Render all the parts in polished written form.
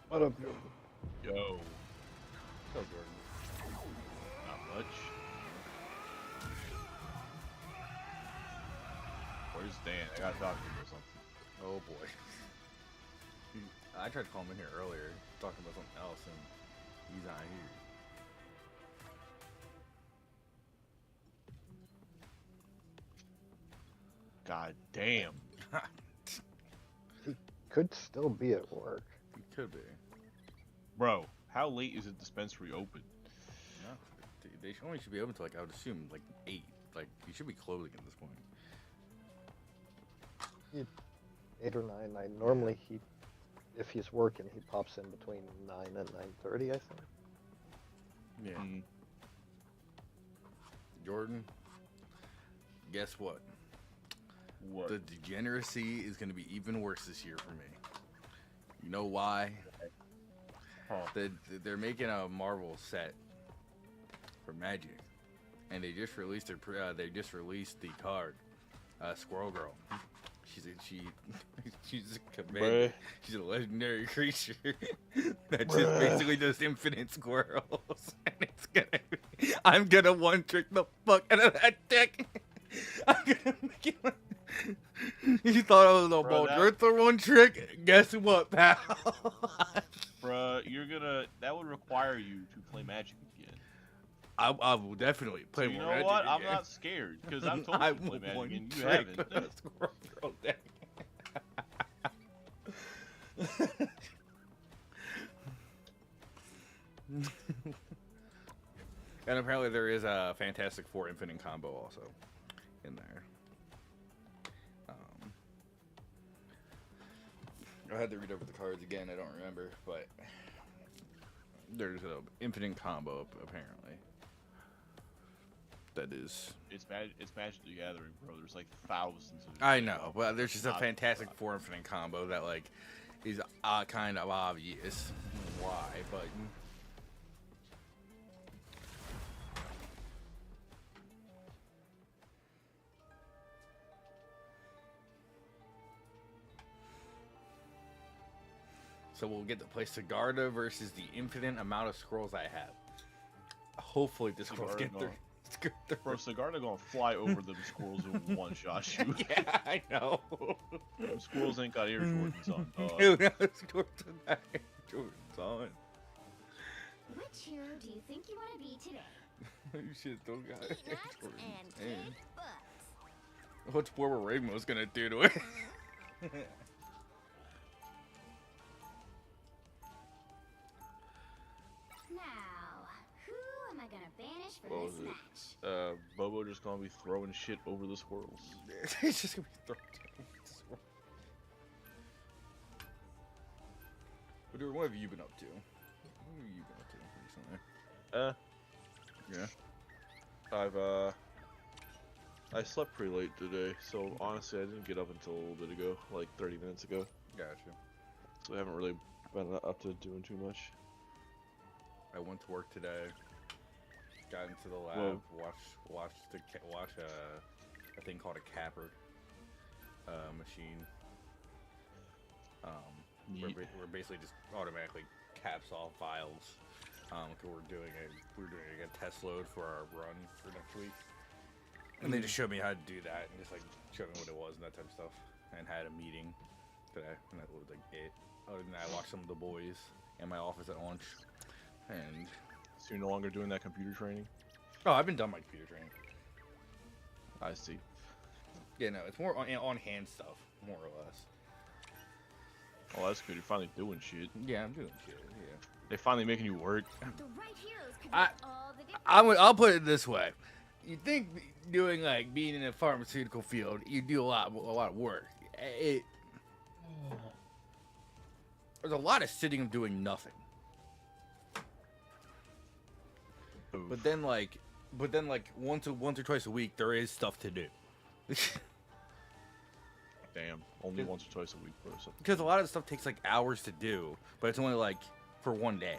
What up, yo? Yo, So Jordan. not much. Where's Dan? I gotta talk to him or something. Oh boy. I tried to call him in here earlier, talking about something else, and he's not here. God damn. He could still be at work. He could be. Bro, how late is the dispensary open? No, they only should be open to I would assume 8. Like you should be closing at this point. 8 or 9. Normally if he's working, he pops in between 9 and 9:30, I think. Yeah. Mm. Jordan, guess what? What? The degeneracy is going to be even worse this year for me. You know why? Huh. They're making a Marvel set for Magic, and they just released the card, Squirrel Girl. She's a command. She's a legendary creature that just basically does infinite squirrels, and it's gonna. I'm gonna one trick the fuck out of that deck. I'm gonna make it. You thought I was a ball for one trick? Guess what, pal? Bruh, that would require you to play Magic again. I will definitely play more Magic. You know what? Again. I'm not scared, because I've told you to play Magic and you haven't. Squirrel Girl deck. And apparently there is a Fantastic Four Infinite combo also in there. I had to read over the cards again. I don't remember, but there's an infinite combo apparently. That is. It's Magic the Gathering, bro. There's like thousands of. I know, but there's just a Fantastic Four Infinite combo that is kind of obvious why, but. So we'll get to play Sigarda versus the infinite amount of scrolls I have. Hopefully the scrolls get through. Bro, Sigarda gonna fly over them squirrels in one shot you. Yeah, I know. Them squirrels ain't got Air Jordans on. Dude, Jordan's on. Which hero do you think you want to be today? You shit, don't got Air Peanuts Jordans. and Man. cake books. What's Borba Rainbow's gonna do to it? Now, who am I gonna banish for this match? Bobo just gonna be throwing shit over the squirrels. He's just gonna be thrown down. But dude, what have you been up to? What have you been up to recently? Yeah. I slept pretty late today, so honestly I didn't get up until a little bit ago, like 30 minutes ago. Gotcha. So I haven't really been up to doing too much. I went to work today. Got into the lab. Watched a thing called a capper machine. We're basically just automatically caps all files. Cause we're doing a test load for our run for next week. And they just showed me how to do that and just showed me what it was and that type of stuff. And had a meeting today, and that was it. Other than that, I watched some of the boys in my office at lunch. And so you're no longer doing that computer training? Oh, I've been done my computer training. I see. Yeah, no, it's more on hand stuff, more or less. Oh, that's good. You're finally doing shit. Yeah, I'm doing shit. Yeah. They're finally making you work. The right heroes could make all the difference. I'll put it this way: you think doing being in the pharmaceutical field, you do a lot of work. There's a lot of sitting and doing nothing. But then like once or twice a week, there is stuff to do. Damn, only once or twice a week or something. Because a lot of the stuff takes like hours to do, but it's only like for one day.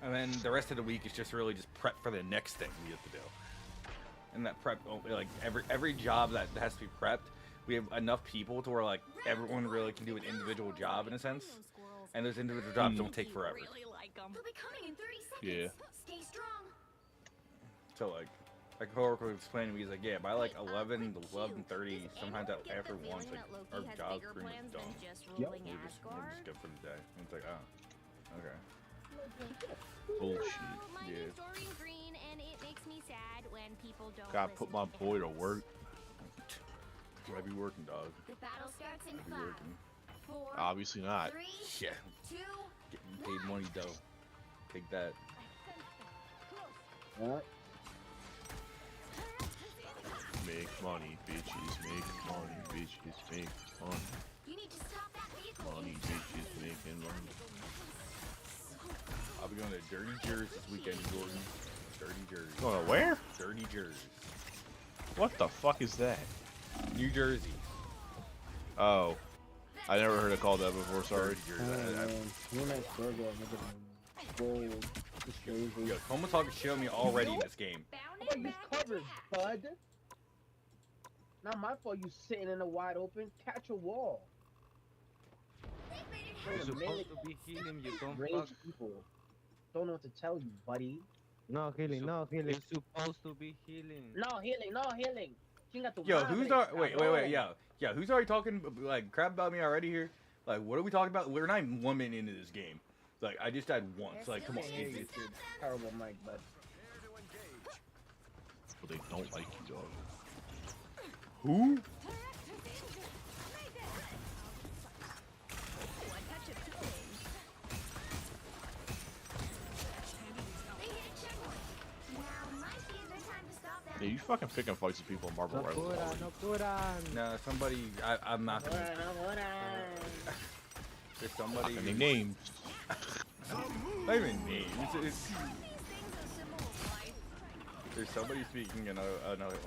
And then the rest of the week is just really just prep for the next thing we have to do. And that prep, like every job that has to be prepped, we have enough people to where like everyone really can do an individual job in a sense. And those individual jobs don't take forever. They'll be coming in 30 seconds. Yeah. Stay strong. So like coworker was explaining to me, he's like, yeah, by like 11 to 11:30, sometimes after once, like our job's pretty much done. Yep. We're just good for the day. And it's like, oh, okay. Bullshit. My Yeah. name's Dorian Green, and it makes me sad when people don't Gotta listen put my to boy to parents. work. I be working, dog. The battle starts in I be 5, working. 4, Obviously not. 3, Yeah, 2, getting paid money, though. Take that. Alright. Make money, bitches. Make money, bitches. Make money. You need to stop that vehicle. Money, bitches. Making money. I'll be going to Dirty Jersey this weekend, Jordan. Dirty Jersey. Going to where? Dirty Jersey. What the fuck is that? New Jersey. Oh, I never heard it called that before. Sorry. Dirty Jersey. Real nice burger. Look at them. Gold. Just crazy. Yo, Tomotalk showed me already in this game. How about you covered, bud? Not my fault you sitting in the wide open. Catch a wall. You're supposed to be healing, you don't fuck. Range people. Don't know what to tell you, buddy. No healing, no healing. You're supposed to be healing. No healing, no healing. Chinga tu Yo, madre, wait, cabrón. yeah, who's already talking like crap about me already here? Like, what are we talking about? We're not even 1 minute into this game. Like, I just died once. Like, come on, Hey, it's- it's a terrible mic, bud. But they don't like you, dog. who? Yeah, you fucking picking fights with people in Marble No Rivals. cura, no cura. No, somebody. I'm not gonna. There's somebody. Any names? Not even names. There's somebody speaking another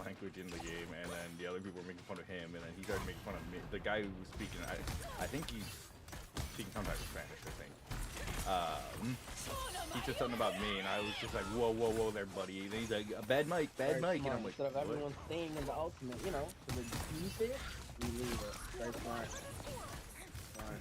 language in the game, and then the other people are making fun of him, and then he started making fun of me. The guy who was speaking, I think he's speaking some type of Spanish, I think. He said something about me, and I was just like, whoa, whoa, whoa there, buddy. And he's like, bad mic, Very and smart. I'm like, Instead of what? everyone staying in the ultimate, you know, so that you see it, you leave it. Very smart. Smart.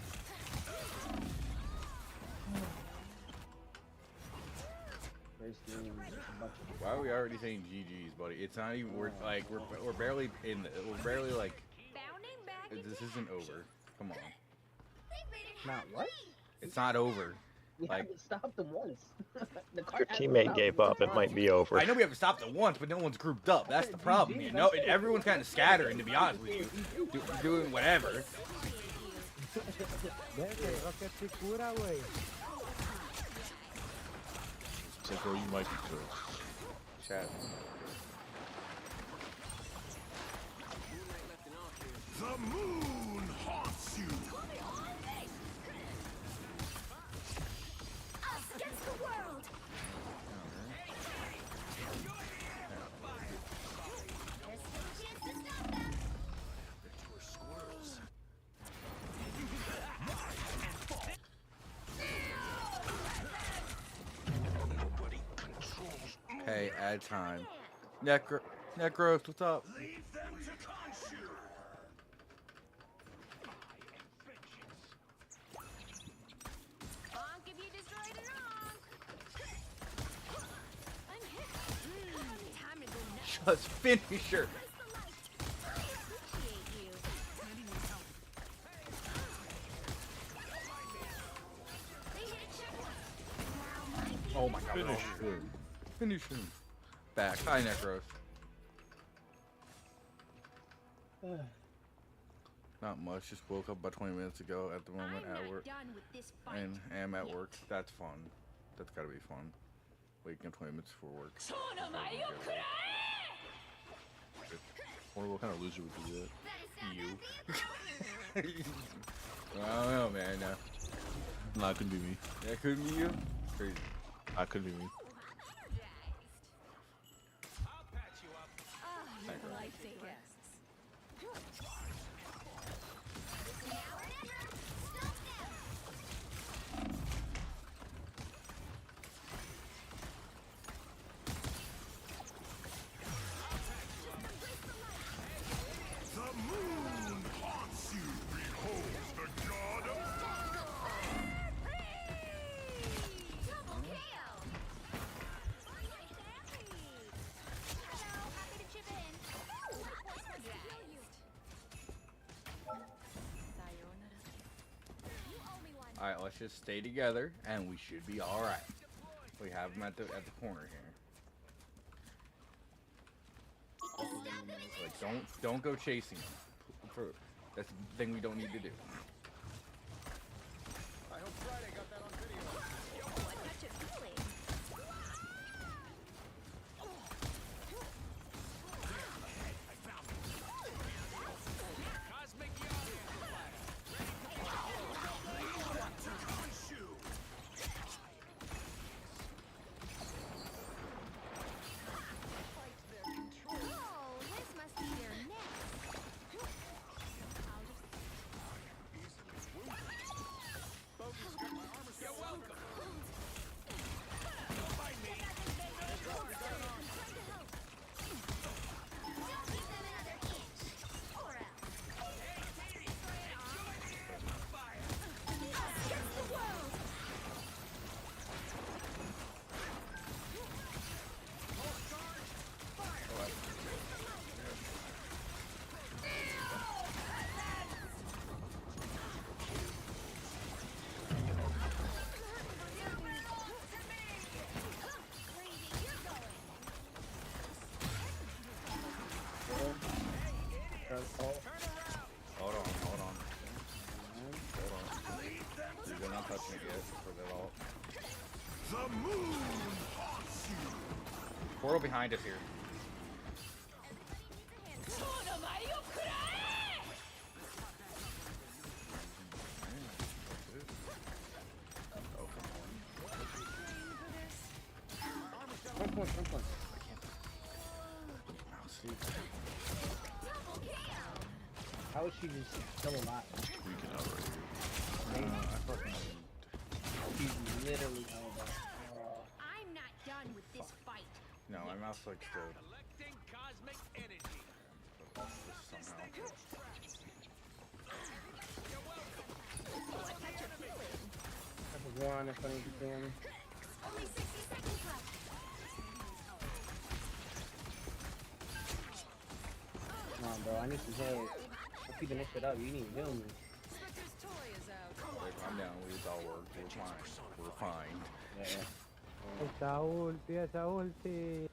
Very smooth. A bunch of- Why are we already saying GG's, buddy? It's not even. We're like we're barely in. We're barely like. This isn't over. Come on. Not what? It's not over. We Like- haven't stopped them once. The If car your hasn't teammate stopped gave them up, it might once. be over. I know we haven't stopped it once, but no one's grouped up. That's the problem. You know, and everyone's kind of scattering. To be honest with you, doing whatever. Vete, Rocket si cura, wey. Except for you might be killed. Chat. Us against the world. There's still a chance to stop them. Hey, ad time. Necros, what's up? Honk if you destroyed an honk. Unhit. Time to go nuts. Just finish her. Press the light. I appreciate you. They hit a checkpoint. Now might be Oh my god. Finish him. Finish him. Back. Hi, Necros. Not much. Just woke up about 20 minutes ago at the moment I'm at not work. done with this fight. And am at work. That's fun. That's gotta be fun. Waking up 20 minutes before work. Wonder what kind of loser would do that. Better stop You. that vehicle. I don't know, man. Nah, it couldn't be me. That couldn't be you. Crazy. That couldn't be me. Alright, let's just stay together and we should be alright. We have him at the corner here. Like, don't go chasing him. That's the thing we don't need to do. I hope Friday got that on video. Oh, I got your feeling. Cosmic Yacht Oh, this must be their nest. You're welcome. Don't give them another inch. Or else. Against the world. Hold on. You're not touching it yet for that all. The moon haunts you. Portal behind us here. One point. How is she just still alive? We can outright She's literally held up. I'm not done with this fight. No, my mouse like still Collecting cosmic energy. somehow. That's a one in front of the family. Only 60 seconds left. Come on, bro. I need some help. I'm keeping this shit up. You need to heal me. Like, calm down. It's all worked. We're fine. Yeah. Esa ulti, esa ulti.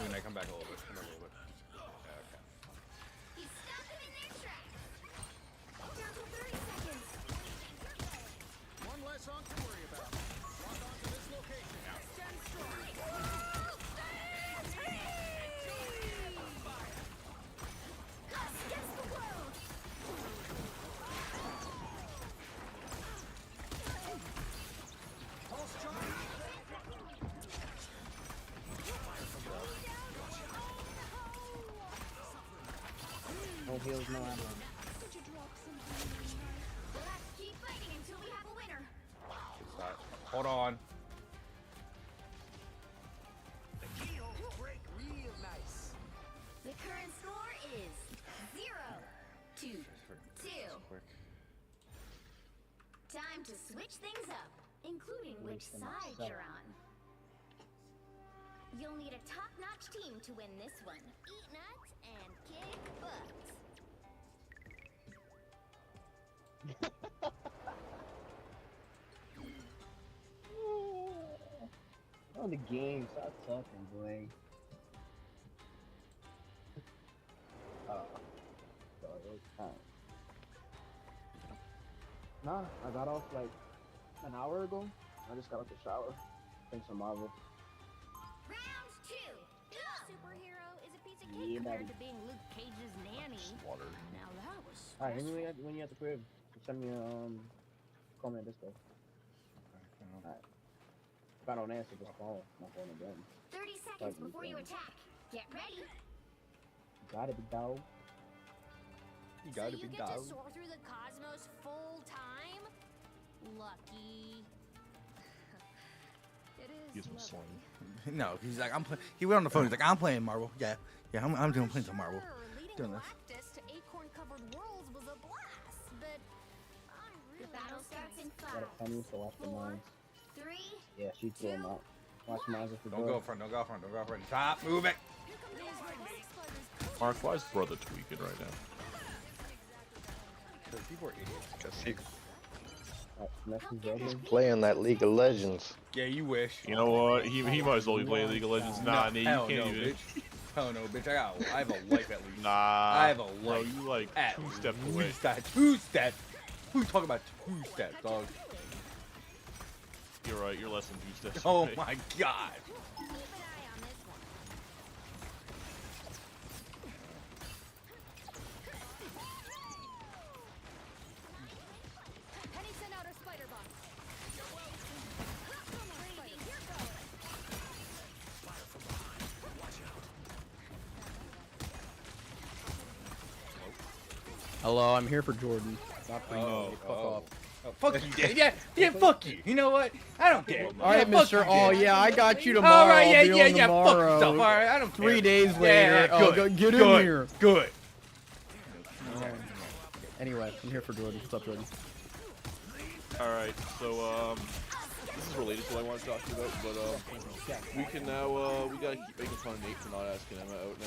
When I come back a little bit. Okay. You stopped them in their tracks. Down to 30 seconds. One less song to worry about. Walk on to this location. Us against the world. Pulse charge. No heals, no ammo. Such a drop sometimes. We'll have to keep fighting until we have a winner. It's not. Hold on. The keyhole break real nice. The current score is 0-2. Quick. Time to switch things up, including which Waste them side myself. you're on. You'll need a top-notch team to win this one. Eat nuts and kick butt. On the game, stop talking, boy. So it was time. Nah, I got off like an hour ago. I just got out the shower. Playing some Marvel. Round 2. Superhero is a piece of cake Yeah, compared buddy. to being Luke Cage's nanny. water. Now that was Alright, stressful. anyway, when you at the crib, send me a comment this way. If I don't answer, just call my phone again. 30 seconds before you attack. Get ready. Got it, big dog. You So gotta you be get to down. soar through the cosmos full time? Lucky. It is Use my lovely. sling. No, he's like, he went on the phone. He's like, I'm playing Marvel. Yeah, I'm doing playing some Marvel. Sure, leading Doing this. Galactus to acorn-covered worlds was a blast, but I really the battle starts in Got a 5, penny, so watch the 4, mines. 3. Yeah, she threw him out. Watch mines if you Don't go front. Don't go front. Don't go front. Stop moving. Here come those robotic spiders. Mark, why is brother tweaking right now? Because people are idiots. Because Message he's playing that League of Legends. Yeah, you wish. You know what? He might as well be playing League of Legends. Nah, Nate, you hell can't no, even. bitch. Hell no, bitch. I have a life at least. Nah. I have a Bro, life. you like At 2 steps away. Two steps. Who's talking about 2 steps, dog? You're right. You're less than 2 steps Oh away. my god. Keep an eye on this one. Penny sent out her spider box. Baby, here goes. Hello, I'm here for Jordan. Not for you. Oh, Fuck off. Oh, fuck you, Dan. Yeah, fuck you. You know what? I don't care. All right, yeah, Mister. fuck you, Oh Dan. yeah, I got you tomorrow. All right, yeah, I'll be yeah, on yeah. Fuck tomorrow. yourself. All right, I don't care. 3 days Yeah, later. Oh, good, get in good, here. Good. Anyway, I'm here for Jordan. What's up, Jordan? Alright, so, this is related to what I wanted to talk to you about, but, we can now, we gotta keep making fun of Nate for not asking Emma out now.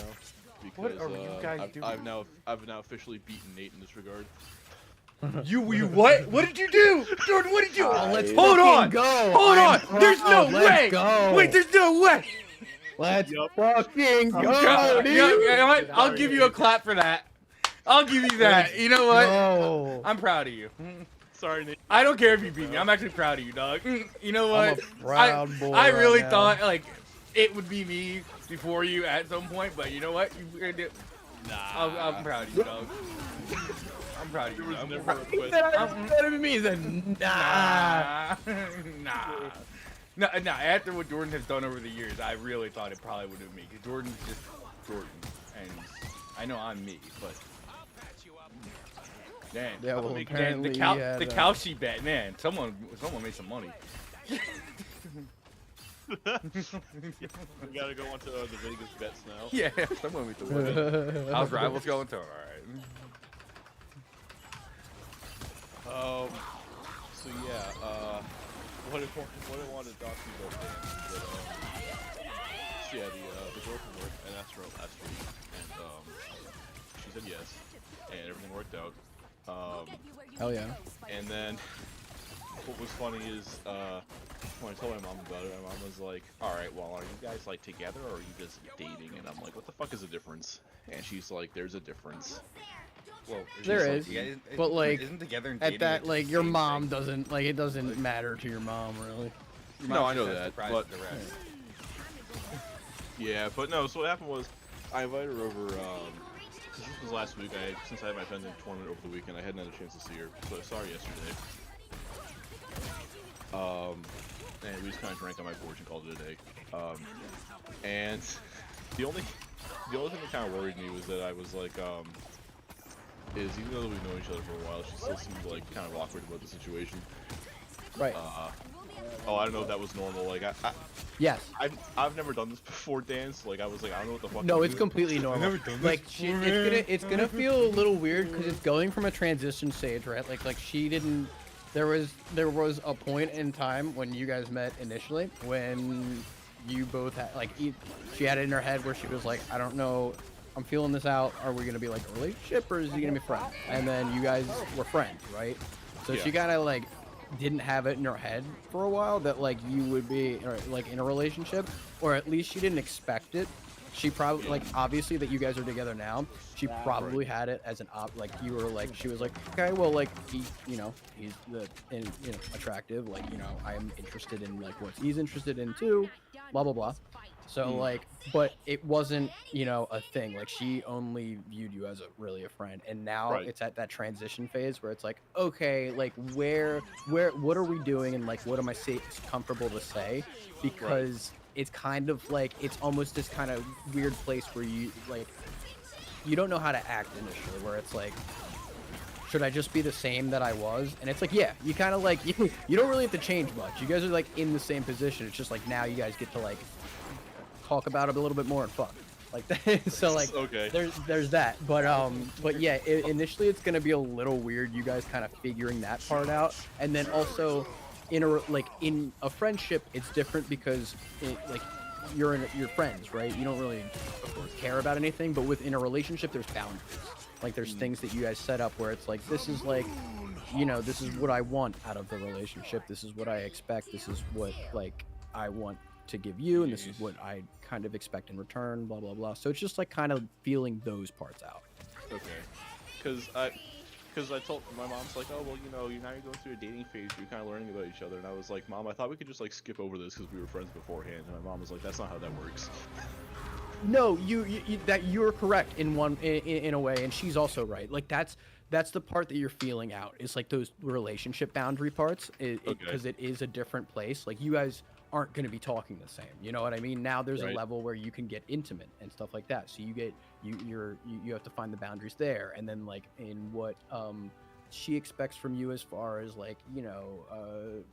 Because, What are you guys doing? I've now officially beaten Nate in this regard. You what? What did you do, Jordan? What did you? Let's Hold fucking on. go. Hold on. I'm There's no proud. Let's way. go. Wait, there's no way. Let's fucking go, Yeah, dude. you know what? I'll give you a clap for that. I'll give you that. You know what? Go. I'm proud of you. Sorry, Nate. I don't care if you beat me. I'm actually proud of you, dog. You know what? I'm a proud boy I really right now. thought like it would be me before you at some point, but you know what? I'm proud of you, dog. I'm proud of you. There was dog. never a He question. said I better than me. He said, nah. Nah. Nah. After what Jordan has done over the years, I really thought it probably would have me. Because Jordan's just Jordan, and I know I'm me, but man, Yeah, well, make apparently the cow, he had, the cow sheep bet, man. Someone made some money. We gotta go on to the Vegas bets now. Yeah, someone made some money. How's Rivals going? All right. So yeah, what I wanted to talk to you about, Dan, is that, so yeah, the girl from work, I asked her out last week, and, she said yes, and everything worked out. Hell yeah. And then, what was funny is, when I told my mom about it, my mom was like, alright, well, are you guys, like, together, or are you just dating? And I'm like, what the fuck is the difference? And she's like, there's a difference. Well, There is, is, but, like, isn't together and At dating, that, the like, your same mom thing? doesn't, like, it doesn't matter to your mom, really. Your No, mom I know just has that, to prize but- the rest. Yeah, but no, so what happened was, I invited her over, this was last week, since I had my pending tournament over the weekend, I hadn't had a chance to see her, so I saw her yesterday. And we just kind of drank on my porch and called it a day. And the only thing that kind of worried me was that I was like, is even though we've known each other for a while, she still seemed like kind of awkward about the situation. Right. Oh, I don't know if that was normal. Like, Yes. I've never done this before, Dan. So like, I was like, I don't know what the fuck. No, to it's do. completely normal. never done this Like before, it's gonna feel a little weird because it's going from a transition stage, right? Like she didn't. There was a point in time when you guys met initially when you both had she had it in her head where she was like, I don't know, I'm feeling this out. Are we gonna be like a relationship or is he gonna be friends? And then you guys were friends, right? So Yeah. she kind of like didn't have it in her head for a while that like you would be like in a relationship, or at least she didn't expect it. She probably like obviously that you guys are together now. She probably had it as an like you were like she was like, okay, well like he's attractive, like I am interested in like what he's interested in too, blah blah blah. So like, but it wasn't a thing. Like she only viewed you as really a friend, and now it's at that transition phase where it's like, okay, like where what are we doing, and like what am I comfortable to say, because it's kind of like it's almost this kind of weird place where you don't know how to act initially, where it's like, should I just be the same that I was? And it's like, yeah, you kind of like you don't really have to change much. You guys are like in the same position. It's just like now you guys get to like talk about it a little bit more and fuck like that. So like okay. there's that, but yeah, initially it's gonna be a little weird, you guys kind of figuring that part out, and then also in a friendship it's different because you're friends, right? You don't really care about anything, but within a relationship, there's boundaries. Like there's things that you guys set up where it's like, this is like, you know, this is what I want out of the relationship. This is what I expect. This is what like I want to give you, and this is what I kind of expect in return. Blah blah blah. So it's just like kind of feeling those parts out. Okay. Because I told my mom's like, oh well, you know, now you're going through a dating phase. You're kind of learning about each other, and I was like, Mom, I thought we could just like skip over this because we were friends beforehand. And my mom was like, that's not how that works. No, you're correct in in a way, and she's also right. Like that's the part that you're feeling out. It's like those relationship boundary parts, because it is a different place. Like you guys aren't going to be talking the same. You know what I mean? Now there's a level where you can get intimate and stuff like that. So you have to find the boundaries there, and then like in what she expects from you as far as like, you know,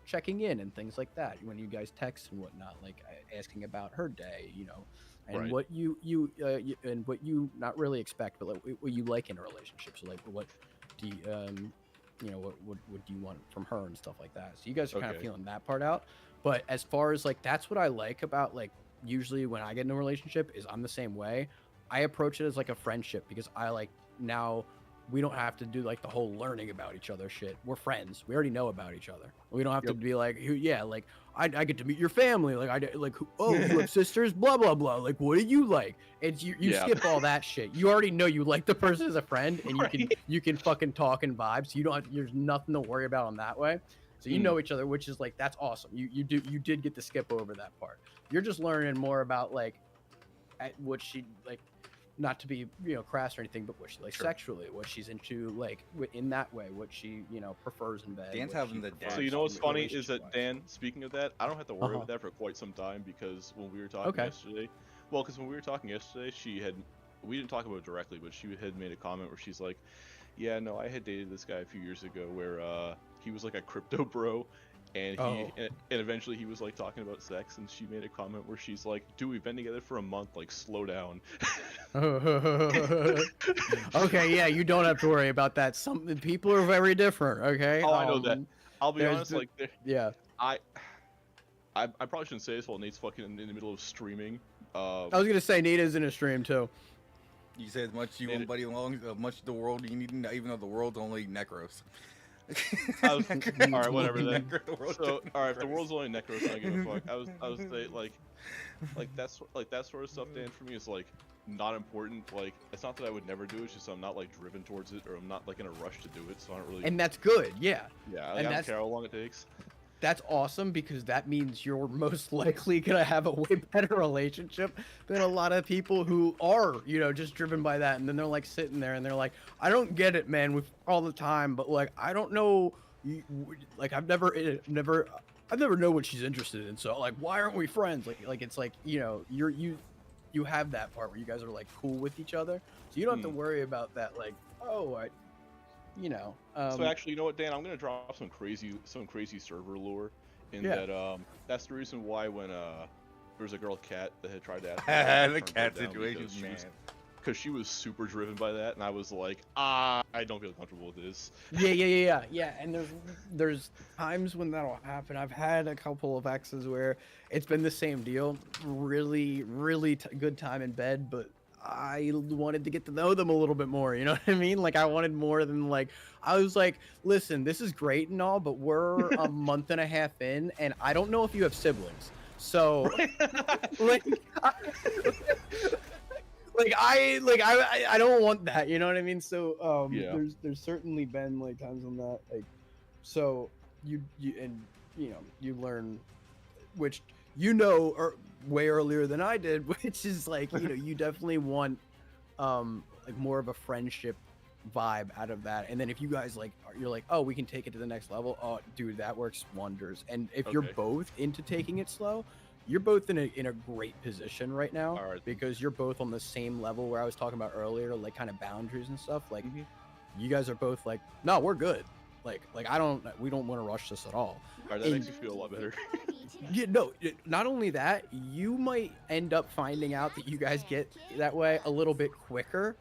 checking in and things like that when you guys text and whatnot, like asking about her day, you know. And what you and what you not really expect, but like what you like in a relationship. So like, what do you, you know, what do you want from her and stuff like that. So you guys are kind of feeling that part out. But as far as like, that's what I like about like, usually when I get in a relationship is I'm the same way. I approach it as like a friendship because I like now we don't have to do like the whole learning about each other shit. We're friends. We already know about each other. We don't have to be like, yeah, like I get to meet your family. Like oh, you have sisters, blah, blah, blah. Like, what do you like? And you skip all that shit. You already know you like the person as a friend, and you can fucking talk and vibe. So you don't have, there's nothing to worry about on that way. So you know each other, which is like, that's awesome. You did get to skip over that part. You're just learning more about like what she like, not to be, you know, crass or anything, but what she like sexually, what she's into, like in that way, what she, you know, prefers in bed. Dan's having the So you know what's funny is that Dan, speaking of that, I don't have to worry about that for quite some time because when we were talking yesterday, because when we were talking yesterday, we didn't talk about it directly, but she had made a comment where she's like, yeah, no, I had dated this guy a few years ago where he was like a crypto bro. And and eventually he was like talking about sex, and she made a comment where she's like, dude, we've been together for a month, like slow down. Okay, yeah, you don't have to worry about that. Some people are very different, okay? Oh, I know that. I'll be honest, like, yeah. I probably shouldn't say this while Nate's fucking in the middle of streaming. I was gonna say Nita's in a stream too. You say as much you want, buddy, along much of the world you need, even though the world's only necros. All right, whatever then. So, all right, if the world's only necros, I give a fuck. I was say like that sort of stuff, Dan, for me is like not important. Like, it's not that I would never do it. It's just I'm not like driven towards it, or I'm not like in a rush to do it. So I don't really. And that's good, yeah. Yeah, like, I don't care how long it takes. That's awesome because that means you're most likely gonna have a way better relationship than a lot of people who are, you know, just driven by that, and then they're like sitting there and they're like, I don't get it, man, with all the time, but like I don't know, like I've never know what she's interested in, so like why aren't we friends? Like it's like, you know, you have that part where you guys are like cool with each other, so you don't have to worry about that, like, oh, you know. So actually, you know what, Dan? I'm gonna drop some crazy server lore in that. That's the reason why when there was a girl, Kat, that had tried to ask the Cat situation, man. Because she was super driven by that, and I was like, I don't feel comfortable with this. Yeah. And there's times when that'll happen. I've had a couple of exes where it's been the same deal. Really, really good time in bed, but I wanted to get to know them a little bit more, you know what I mean? Like, I wanted more than, like, I was like, listen, this is great and all, but we're a month and a half in, and I don't know if you have siblings. So, I don't want that, you know what I mean? So, there's certainly been, like, times on that, like, so, you learn, which, you know, or way earlier than I did, which is like, you know, you definitely want like more of a friendship vibe out of that. And then if you guys like, you're like, oh, we can take it to the next level, oh dude, that works wonders. And if you're both into taking it slow, you're both in a great position right now, because you're both on the same level where I was talking about earlier, like kind of boundaries and stuff. Like you guys are both like, no, we're good. Like we don't want to rush this at all. That makes me feel a lot better. Yeah, no, not only that, you might end up finding out that you guys get that way a little bit quicker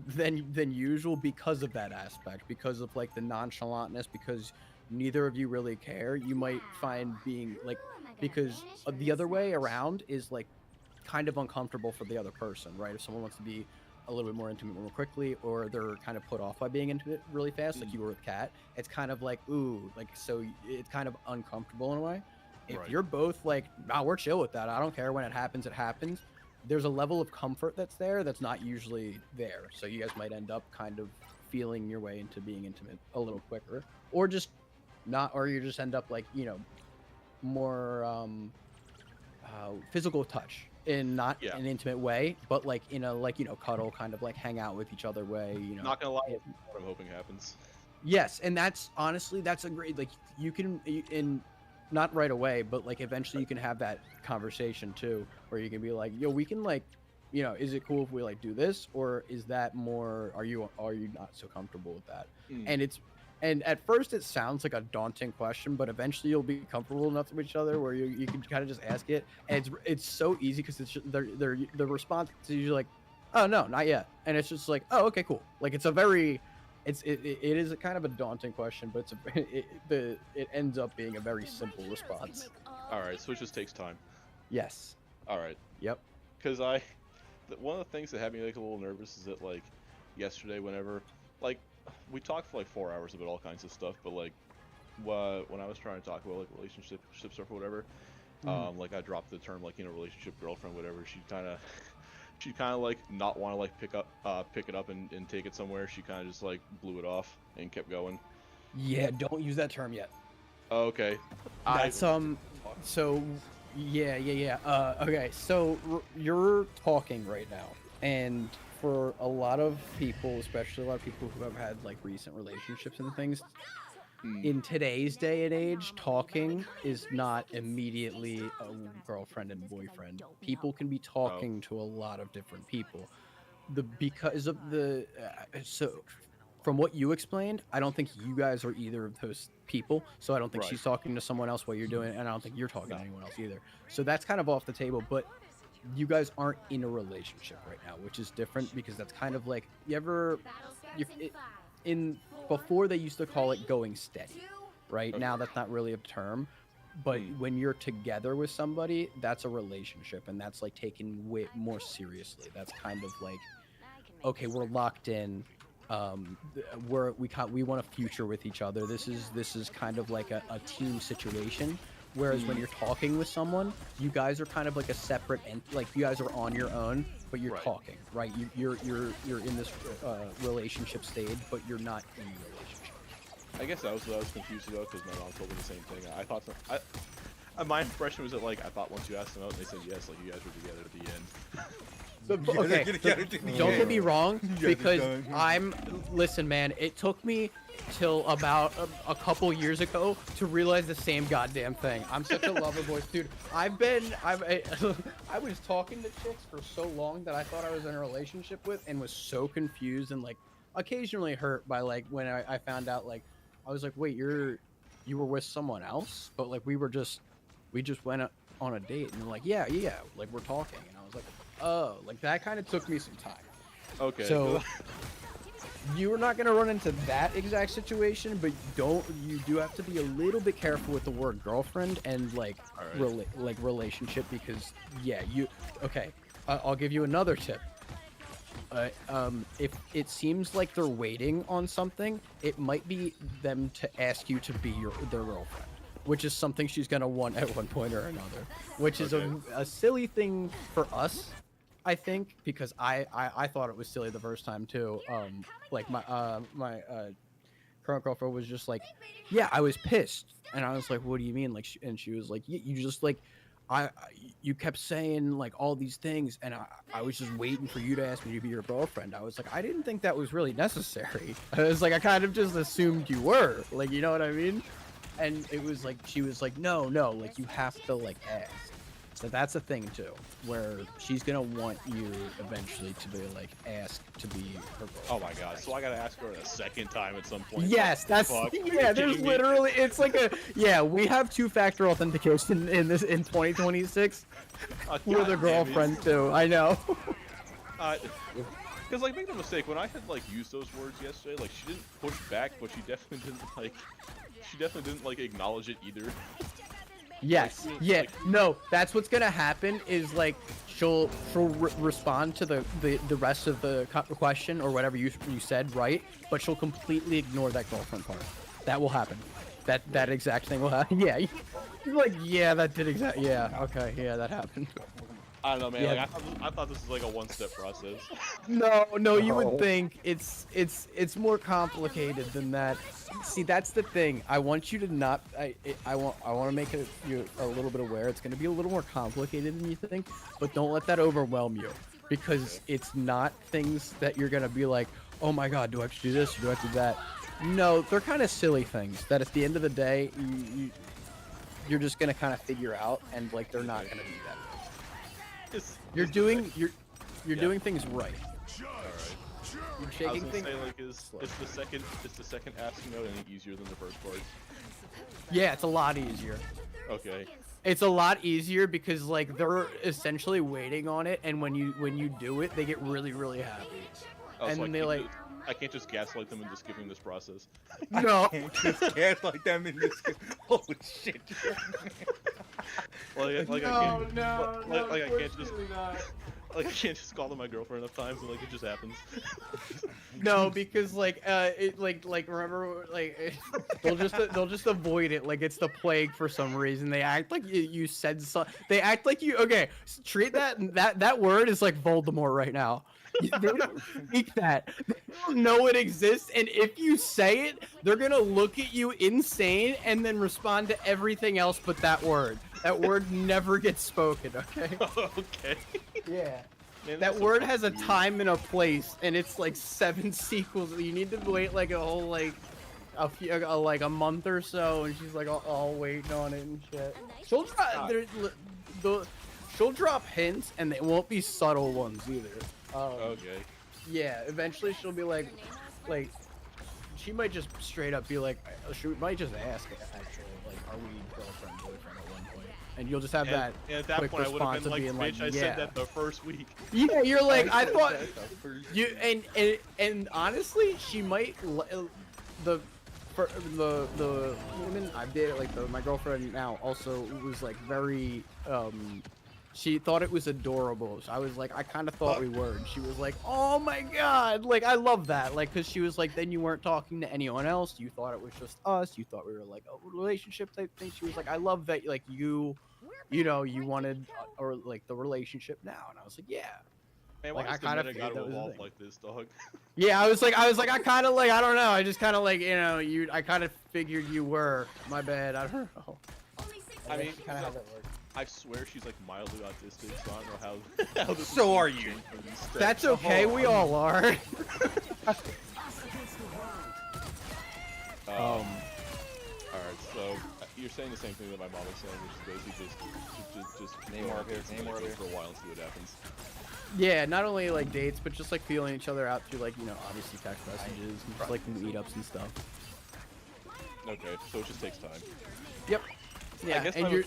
than usual because of that aspect, because of like the nonchalantness, because neither of you really care. You might find being like, because the other way around is like kind of uncomfortable for the other person, right? If someone wants to be a little bit more intimate more quickly, or they're kind of put off by being intimate really fast, like you were with Kat, it's kind of like, ooh, like, so it's kind of uncomfortable in a way. If Right. you're both like, nah, we're chill with that, I don't care, when it happens, there's a level of comfort that's there that's not usually there. So you guys might end up kind of feeling your way into being intimate a little quicker, or just not, or you just end up like, you know, more physical touch in not Yeah. an intimate way, but like in a, like, you know, cuddle, kind of like hang out with each other way, you know. Not gonna lie, that's what I'm hoping happens. Yes, and that's honestly, that's a great, like, you can, in not right away, but like eventually you can have that conversation too, where you can be like, yo, we can, like, you know, is it cool if we like do this, or is that more, are you not so comfortable with that? And at first it sounds like a daunting question, but eventually you'll be comfortable enough with each other where you can kind of just ask it, and it's so easy because it's the response is usually like, oh no, not yet, and it's just like, oh, okay, cool. Like, it's a very, it is a kind of a daunting question, but it ends up being a very simple response. All right, so it just takes time. Yes. All right. Yep. Because one of the things that had me like a little nervous is that, like, yesterday, whenever, like, we talked for like 4 hours about all kinds of stuff, but like, when I was trying to talk about like relationship stuff or whatever, like I dropped the term like, you know, relationship, girlfriend, whatever. She'd kind of like not want to like pick it up and take it somewhere. She kind of just like blew it off and kept going. Yeah, don't use that term yet. Okay. That's so yeah. Okay, so you're talking right now, and for a lot of people, especially a lot of people who have had like recent relationships and things, in today's day and age, talking is not immediately a girlfriend and boyfriend. People can be talking to a lot of different people. Because of the so from what you explained, I don't think you guys are either of those people. So I don't think she's talking to someone else while you're doing it, and I don't think you're talking to anyone else either. So that's kind of off the table. But you guys aren't in a relationship right now, which is different, because that's kind of like, before they used to call it going steady, right? Now that's not really a term, but when you're together with somebody, that's a relationship, and that's like taken way more seriously. That's kind of like, okay, we're locked in. We want a future with each other. This is kind of like a team situation. Whereas when you're talking with someone, you guys are kind of like a separate, like you guys are on your own, but you're talking, right? You're in this relationship stage, but you're not in a relationship. I guess that was what I was confused about, because my mom told me the same thing. I thought my impression was that, like, I thought once you asked them out and they said yes, like you guys were together at the end. Okay, don't get me wrong, because listen, man, it took me till about a couple years ago to realize the same goddamn thing. I'm such a lover boy, dude. I was talking to chicks for so long that I thought I was in a relationship with, and was so confused and like occasionally hurt by like when I found out, like, I was like, wait, you were with someone else, but like we just went on a date, and they're like, yeah, like we're talking, and I was like, oh, like that kind of took me some time. Okay. So you're not gonna run into that exact situation, but you do have to be a little bit careful with the word girlfriend and like relationship, because I'll give you another tip. If it seems like they're waiting on something, it might be them to ask you to be their girlfriend, which is something she's gonna want at one point or another, which is a silly thing for us, I think, because I thought it was silly the first time too. Like my current girlfriend was just like, yeah, I was pissed, and I was like, what do you mean? Like, and she was like, you just like, you kept saying like all these things, and I was just waiting for you to ask me to be your girlfriend. I was like, I didn't think that was really necessary. I was like, I kind of just assumed you were, like, you know what I mean? And it was like, she was like, no, like you have to like ask. So that's a thing too, where she's gonna want you eventually to be like asked to be her girlfriend. Oh my god! So I gotta ask her a second time at some point. Yes, that's There's literally, it's like we have two-factor authentication in 2026 with a girlfriend too. I know. Because like, make no mistake, when I had like used those words yesterday, like she didn't push back, but she definitely didn't like acknowledge it either. Yes. Like, Yeah. like- No, that's what's gonna happen. Is like she'll respond to the rest of the question or whatever you said, right? But she'll completely ignore that girlfriend part. That will happen. That exact thing will happen. Yeah. You're like, yeah, that did exact. Yeah. Okay. Yeah, that happened. I don't know, man. Yeah. Like, I thought this was like a one-step process. No, you No. would think it's more complicated than that. See, that's the thing. I want you to not. I want to make you a little bit aware. It's going to be a little more complicated than you think, but don't let that overwhelm you, because it's not things that you're going to be like, oh my god, do I have to do this? Or do I have to do that? No, they're kind of silly things that at the end of the day, you're just going to kind of figure out, and like they're not going to be that. You're doing doing things right. You're I was shaking gonna things. say, like, is the second asking note any easier than the first part? Yeah, it's a lot easier. Okay. It's a lot easier because like they're essentially waiting on it, and when you do it, they get really happy. Oh, And so they like I can't just gaslight them into skipping this process. no. Just gaslight them in this. Holy shit. Like I No, can't. no, Like I can't just. unfortunately not. Like I can't just call them my girlfriend enough times and like it just happens. No, because like it like remember like they'll just avoid it like it's the plague for some reason. They act like you said so. They act like you okay. Treat that word is like Voldemort right now. They don't speak that. They don't know it exists, and if you say it, they're gonna look at you insane and then respond to everything else but that word. That word never gets spoken. Okay. Okay. Yeah. Man, That that's so word has a weird. time and a place, and it's like 7 sequels. You need to wait like a whole like like a month or so, and she's like all waiting on it and shit. She'll drop she'll drop hints, and they won't be subtle ones either. Okay. Yeah, eventually she'll be like she might just straight up be like, she might just ask actually like, are we girlfriend boyfriend at one point? And you'll just have that And at that quick point, I would have response been of like, being bitch, I like, said yeah. that the first week. Yeah, you're like, I thought you and honestly, she might the woman I've dated, like my girlfriend now, also was like very she thought it was adorable. So I was like, I kind of thought we were, and she was like, oh my god, like I love that, like because she was like, then you weren't talking to anyone else, you thought it was just us, you thought we were like a relationship type thing. She was like, I love that, like you wanted or like the relationship now, and I was like, yeah. Man, Like, why I does the kinda meta figured gotta that was the evolve thing. like this, dog? Yeah, I was like, I kind of like, I don't know. I just kind of like, I kind of figured you were. My bad. I don't know. I mean, kind of how that works. I swear she's like mildly autistic, so I don't know how this So is are gonna you. change from these steps. That's okay. We all are. Alright, so you're saying the same thing that my mom was saying, which is basically just Name go more on up here, dates and name more go up here. for a while and see what happens. Yeah, not only like dates, but just like feeling each other out through like, obviously text messages and just like meetups and stuff. Okay, so it just takes time. Yep. Yeah, guess and I would-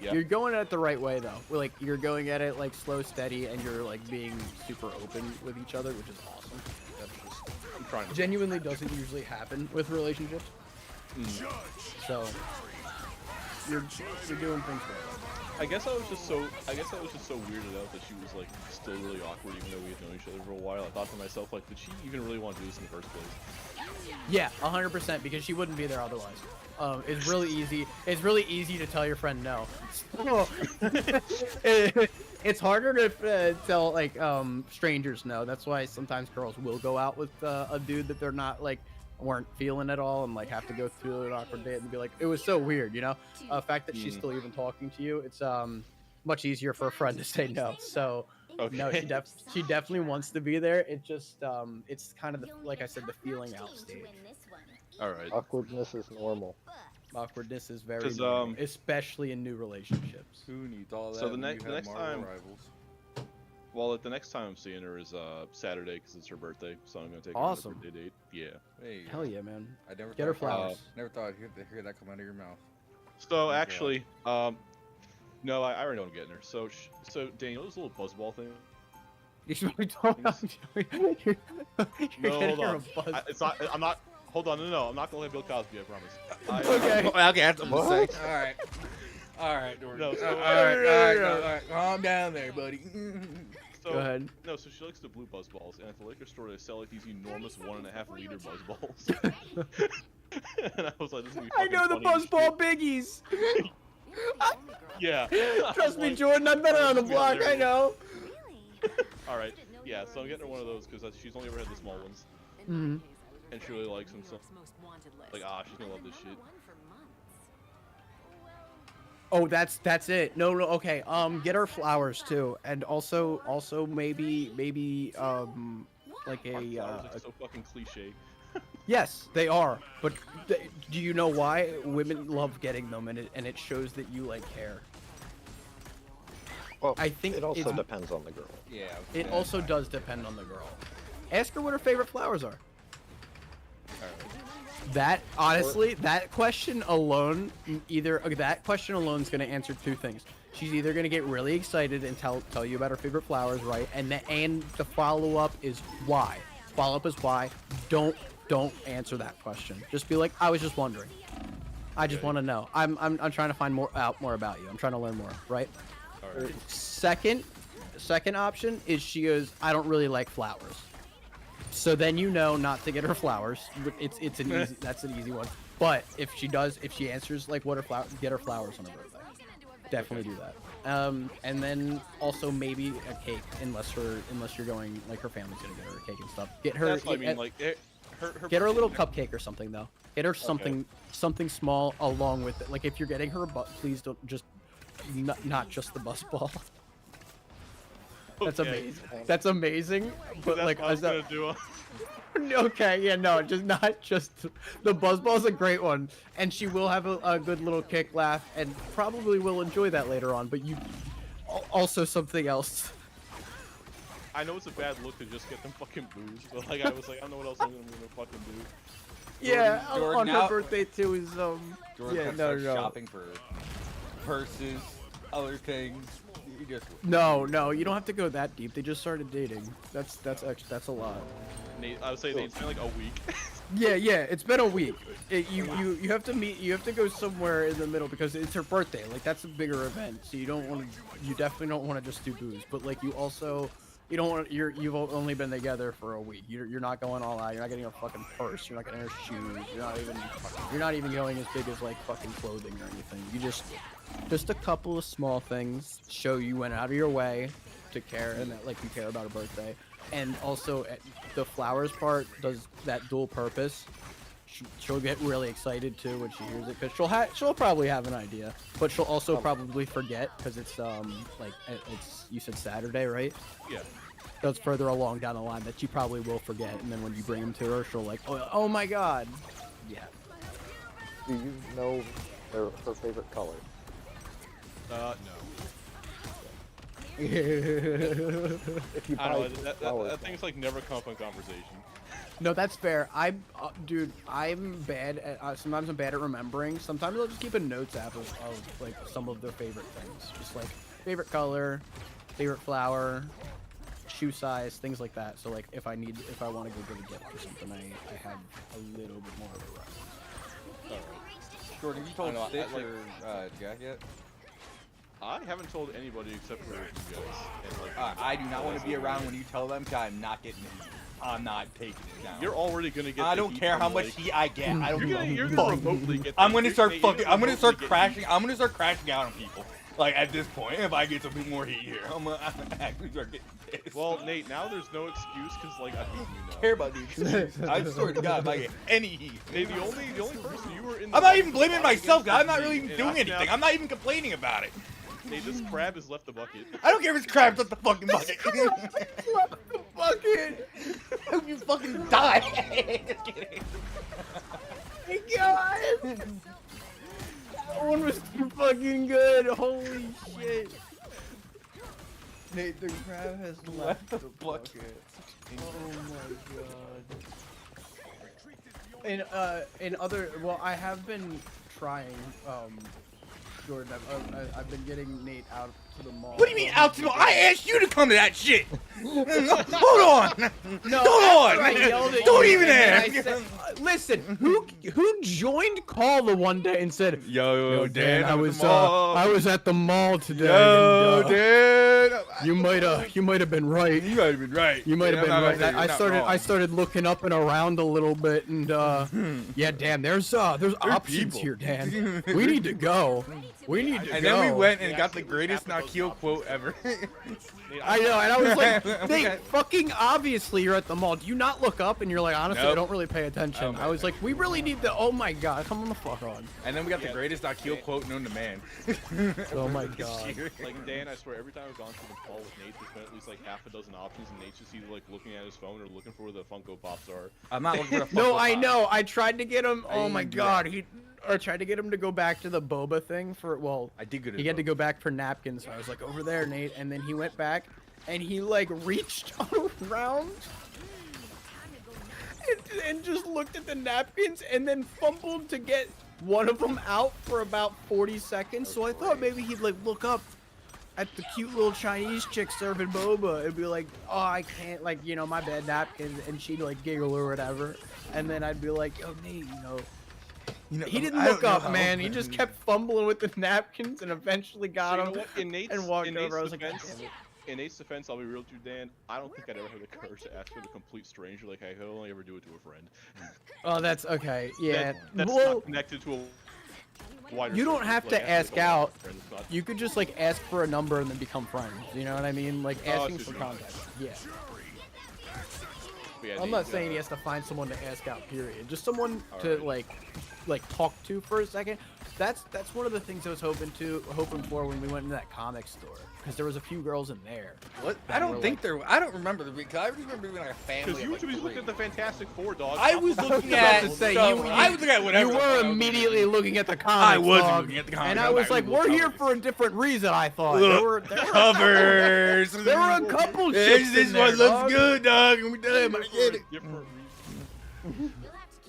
Yeah. you're going at it the right way though. Like you're going at it like slow, steady, and you're like being super open with each other, which is awesome. That's just I'm trying to. genuinely doesn't usually happen with relationships. So you're doing things right. I guess I was just so weirded out that she was like still really awkward even though we had known each other for a while. I thought to myself, like, did she even really want to do this in the first place? Yeah, 100%, because she wouldn't be there otherwise. It's really easy. It's really easy to tell your friend no. It's harder to tell like strangers no. That's why sometimes girls will go out with a dude that they're not like weren't feeling at all and like have to go through an awkward date and be like, it was so weird, fact that she's still even talking to you, it's much easier for a friend to say no. So Okay. no, she definitely wants to be there. It just it's kind of like I said, the feeling out stage. All right. Awkwardness is normal. Awkwardness is very 'Cause, normal, especially in new relationships. Who needs all that? So the when next you have next Marvel time, Rivals? well, the next time I'm seeing her is Saturday because it's her birthday, so I'm gonna take Awesome. her on a birthday date. Yeah. Hey, Hell yeah, man. I never Get her thought- flowers. Never thought I'd hear that come out of your mouth. So Okay. actually, no, I already know what I'm getting her. So Daniel, this little buzzball thing. You should be talking. You're No, getting hold her on. a buzz. It's not. I'm not. Hold on. No. I'm not gonna let Bill Cosby. I promise. Okay. Okay, that's what I'm What? saying. All right. All right, Jordan. No, so- all right. Calm down there, buddy. So, Go ahead. No, so she likes the blue buzz balls, and at the liquor store they sell like these enormous 1.5 liter buzz balls. And I was like, this is gonna be I know the fucking funny as buzzball biggies. shit. Yeah. Trust me, Like, Jordan. I've been around the this is block. I hilarious. know. All right. Yeah. So I'm getting her one of those because she's only ever had the small ones, Mhm. and she really likes them. So like, she's gonna love this shit. Oh, that's it. No, okay. Get her flowers too, and also maybe like Our a flowers are so fucking cliche. yes, they are. But do you know why women love getting them, and it shows that you like care. Well, I think it also it's- depends on the girl. Yeah. It also does depend on the girl. Ask her what her favorite flowers are. That honestly, that question alone, that question alone is going to answer two things. She's either going to get really excited and tell you about her favorite flowers, right? And the follow up is why. Follow up is why. Don't answer that question. Just be like, I was just wondering. I just want to know. I'm trying to find more about you. I'm trying to learn more, right? All right. Second option is she goes, I don't really like flowers. So then you know not to get her flowers. It's an easy, that's an easy one. But if she answers like what her get her flowers on her birthday. Definitely do that. And then also maybe a cake, unless you're going like her family's gonna get her a cake and stuff. Get her. That's what I mean. Like, Get her a little cupcake or something though. Get her something small along with it. Like if you're getting her, please don't just not just the buzz ball. That's Okay. amazing. That's amazing. But That's like, what I was as gonna do. okay, yeah, no, just not just the buzz ball's a great one, and she will have a good little kick laugh, and probably will enjoy that later on. But you also something else. I know it's a bad look to just get them fucking booze, but like I was like, I don't know what else I'm gonna fucking do. Yeah, Jordan, on her now- birthday too is Jordan yeah, can no, start no. shopping for purses, other things. You just No, you don't have to go that deep. They just started dating. That's a lot. Nate, I would say it's been like a week. Yeah, it's been a week. You have to meet. You have to go somewhere in the middle because it's her birthday. Like that's a bigger event, so you definitely don't want to just do booze. But like you don't want. You've only been together for a week. You're not going all out. You're not getting a fucking purse. You're not getting her shoes. You're not even going as big as like fucking clothing or anything. You just a couple of small things show you went out of your way to care and that like you care about her birthday. And also the flowers part does that dual purpose. She'll get really excited too when she hears it because she'll probably have an idea, but she'll also probably forget because it's like it's you said Saturday, right? Yeah. That's further along down the line that she probably will forget, and then when you bring them to her, she'll like, oh my god, yeah. Do you know her favorite color? No. If you I buy don't know. flowers, That thing's like never come up in conversation. No, that's fair. Dude, I'm bad at. Sometimes I'm bad at remembering. Sometimes I'll just keep a notes app of like some of their favorite things, just like favorite color, favorite flower, shoe size, things like that. So like if I want to go get a gift or something, I have a little bit more of a reference. Jordan, you told I know, Stitch like- or Jack yet? I haven't told anybody except for you guys. And like, I do not want to be around when you tell them. 'Cause I'm not getting it. I'm not taking it down. you're already gonna get. I the don't heat care from, how much like, heat I get. I don't You're give gonna a fuck. remotely get. I'm gonna start you're fucking. I'm gonna start remotely get crashing. heat. I'm gonna start crashing out on people. Like at this point, if I get some more heat here, I'm gonna actually start getting pissed. Well, Nate, now there's no excuse because like I beat you now. care about the excuse. I swear to God, if I get any heat, Nate, the only person you were in. The I'm not fight even blaming against myself. was I'm not me, really even and doing I anything. snapped- I'm not even complaining about it. Nate, this crab has left the bucket. I don't care if it's crabs up the fucking bucket. Bucket. I hope you fucking die. Just kidding. My God. That one was too fucking good. Holy shit. Nate, the crab has left the bucket. Oh my God. In other, well, I have been trying, Jordan, I've been getting Nate out to the mall. What do you mean out to the mall? I asked you to come to that shit. Hold on. No, Hold I on. yelled at Don't you, even and then ask. I said, listen, who joined call the one day and said, Yo, Dan, I was at the mall today. Yo, and, Dan. you might have been right. You might have been right. You might have been right. I started. started looking up and around a little bit, and yeah, Dan, there's options people. here, Dan. We need to go. We need to And go. then we went and got the greatest Nakio quote ever. I know, and I was like, Okay. Nate, fucking obviously you're at the mall. Do you not look up? And you're like, honestly, I Nope. don't really pay attention. I was like, we really need to. Oh my god, come on the fuck on. And then we got the greatest Nakio quote known to man. Oh my god. Like Dan, I swear, every time I've gone to the mall with Nate, there's been at least like half a dozen options, and Nate's just either like looking at his phone or looking for where the Funko Pops are. I'm not looking for a No, Funko I Pop. know. I tried to get him. I Oh didn't my do god, I tried to get him to go back to the boba thing for. Well, I did good. he had to go back for napkins. So I was like, over there, Nate, and then he went back, and he like reached around. And just looked at the napkins and then fumbled to get one of them out for about 40 seconds. So I thought maybe he'd like look up at the cute little Chinese chick serving boba and be like, oh, I can't, like, you know, my bad, napkins. And she'd like giggle or whatever. And then I'd be like, yo, Nate, he didn't look up, man. He just kept fumbling with the napkins and eventually got You them know what? In and walked in over. I was Nate's like, defense- "God damn it." in Nate's defense, I'll be real with you, Dan. I don't think I'd ever have the courage to ask for the complete stranger. Like, I could only ever do it to a friend. Oh, that's okay. Yeah. That's Well, not connected to a wider you don't circle, have like, to ask a out. friend, it's not- You could just like ask for a number and then become friends. You know what I mean? Like Oh, I asking see for what you mean. contact. Yeah. But yeah, I'm Nate, not saying he has to find someone to ask out. Period. Just someone to Alright. like talk to for a second. That's one of the things I was hoping for when we went into that comic store, because there was a few girls in there. What? that I don't were, think like- there. I don't remember the because I remember being like a family. Because you of, two like, was looking at the Fantastic Four, dog. I was looking about at. to say, stuff. you- I was looking at whatever. You the fuck I were was immediately looking at the comics. I was dog. looking at the comics. And I I'm was like, ooh, we're here comics. for a different reason. I thought Look, there were covers. there were a couple This, ships this in one there, looks dog. good, dog. And we done. I get it. Different reason.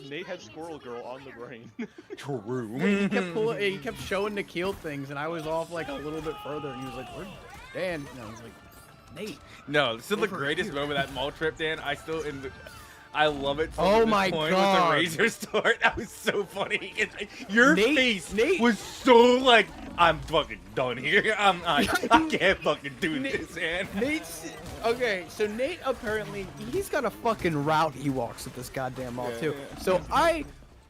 Nate had Squirrel Girl on the brain. True. He kept showing Nikhil things, and I was off like a little bit further, and he was like, "Where's Dan?" And I was like, "Nate." No, this is the Over greatest here. moment of that mall trip, Dan. I love it. From Oh this my point God. With the razor store, that was so funny. It's like, your Nate- face Nate- was so like, I'm fucking done here. I can't fucking do this, man. Nate's okay. So Nate apparently he's got a fucking route he walks at this goddamn mall too. So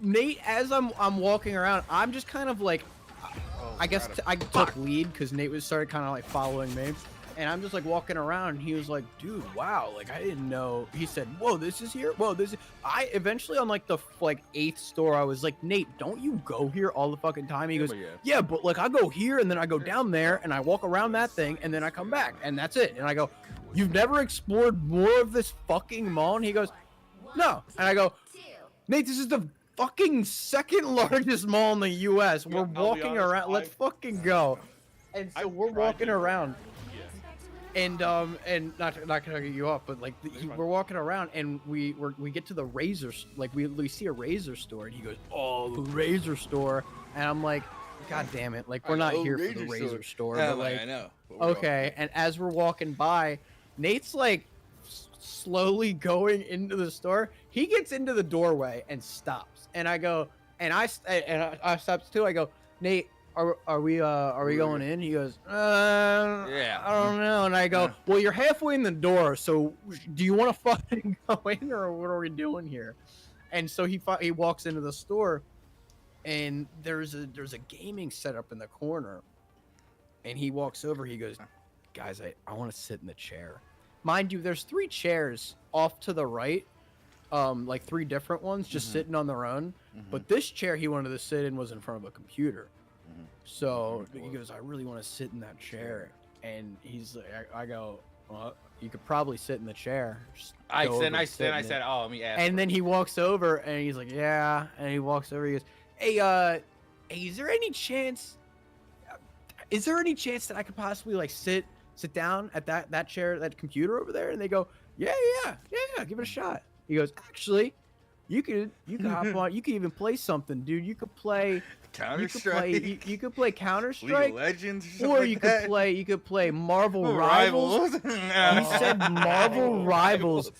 Nate, as I'm walking around, I'm just kind of like, I guess I took lead because Nate was started kind of like following me. And I'm just like walking around, and he was like, "Dude, wow! Like I didn't know." He said, "Whoa, this is here. Whoa, this." Is... I eventually on like the 8th store, I was like, "Nate, don't you go here all the fucking time?" He goes, "Yeah, but like I go here, and then I go down there, and I walk around that thing, and then I come back, and that's it." And I go, "You've never explored more of this fucking mall?" And he goes, "No." And I go, "Nate, this is the fucking second largest mall in the U.S. We're I'll be walking honest, around. Let's fucking go." And so we're walking around. And not to cut you off, but like we're walking around and we get to the razor, like we see a razor store, and he goes, "Oh, the razor store," and I'm like, "God damn it! Like we're not here for the razor store." Yeah, But like, I know. okay. And as we're walking by, Nate's like slowly going into the store. He gets into the doorway and stops, and I go, and I stops too. I go, "Nate, are we going in?" He goes, Yeah. I don't know. And I go, "Well, you're halfway in the door, so do you want to fucking go in, or what are we doing here?" And so he walks into the store, and there's a gaming setup in the corner, and he walks over. He goes, "Guys, I want to sit in the chair." Mind you, there's 3 chairs off to the right, like 3 different ones just sitting on their own. But this chair he wanted to sit in was in front of a computer. So he goes, "I really want to sit in that chair." And he's like, I go, "Well, you could probably sit in the chair." Just I go over and sit in said, it." "Oh, let me ask." And then he walks over and he's like, "Yeah." And he walks over. He goes, "Hey, is there any chance? Is there any chance that I could possibly like sit down at that chair, that computer over there?" And they go, "Yeah. Give it a shot." He goes, "Actually, You could hop on. You could even play something, dude. You could play Counter You could play Counter League of Strike, Legends, or you could play Marvel Rivals. He said Marvel Rivals,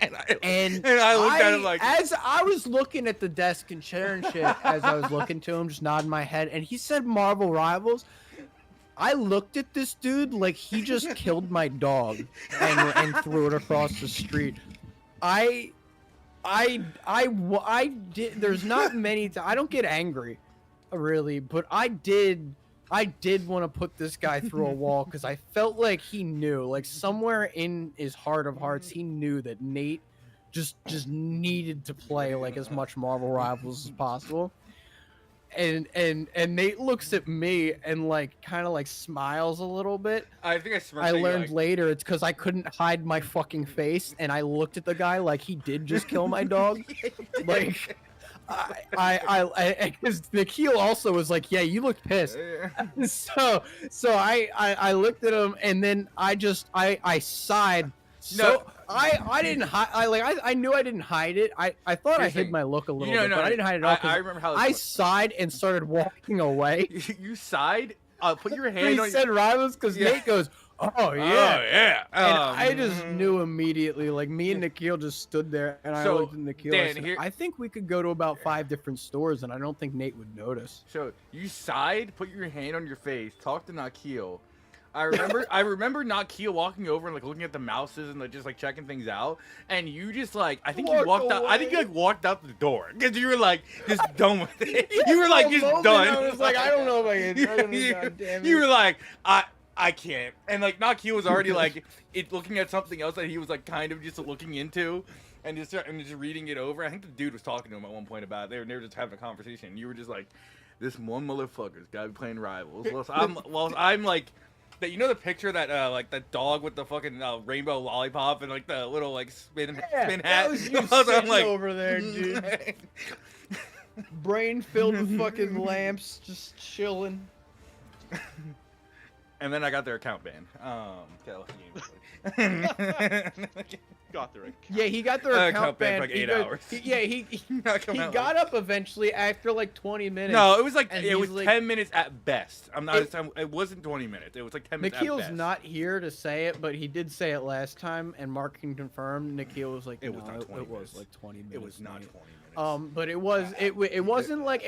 and I looked at him like, as I was looking at the desk and chair and shit, as I was looking to him, just nodding my head, and he said Marvel Rivals. I looked at this dude like he just killed my dog and threw it across the street. I did. There's not many. I don't get angry, really, but I did want to put this guy through a wall because I felt like he knew, like somewhere in his heart of hearts, he knew that Nate just needed to play like as much Marvel Rivals as possible. And Nate looks at me and like kind of like smiles a little bit. I think I learned later it's because I couldn't hide my fucking face, and I looked at the guy like he did just kill my dog. Like because Nikhil also was like, yeah, you looked pissed. So I looked at him, and then I sighed. So I didn't hide. I knew I didn't hide it. I thought I hid my look a little bit, but I didn't hide it all. I remember how I sighed and started walking away. You sighed. Put your hand He on. said Rivals because Nate goes, oh yeah, yeah. and I just knew immediately. Like me and Nikhil just stood there, and I looked at Nikhil. Dan, and I think we could go to about 5 different stores, and I don't think Nate would notice. So you sighed, put your hand on your face, talk to Nikhil. I remember Nikhil walking over and like looking at the mouses and like just like checking things out, and you just like I think you walked out. I think you like walked out the door because you were like just done with it. You were like just done. I was like, I don't know if I can. God damn it. You were like, I can't. And like Nikhil was already like looking at something else that he was like kind of just looking into. And just reading it over. I think the dude was talking to him at one point about it. They were just having a conversation. And you were just like, this one motherfucker's gotta be playing Rivals. Whilst I'm like, that, you know the picture that like that dog with the fucking rainbow lollipop and like the little like spin hat. That was you sitting over there, dude. Brain filled with fucking lamps, just chilling. And then I got their account banned. Got their account. Yeah, he got their account banned for like 8 hours. He got up eventually after like 20 minutes. No, it was like and it was like, 10 minutes at best. It wasn't 20 minutes. It was like 10 minutes Nikhil's at best. not here to say it, but he did say it last time, and Mark can confirm. Nikhil was like, it was not 20 it minutes. was like 20 minutes. It was not 20 minutes. But it wasn't like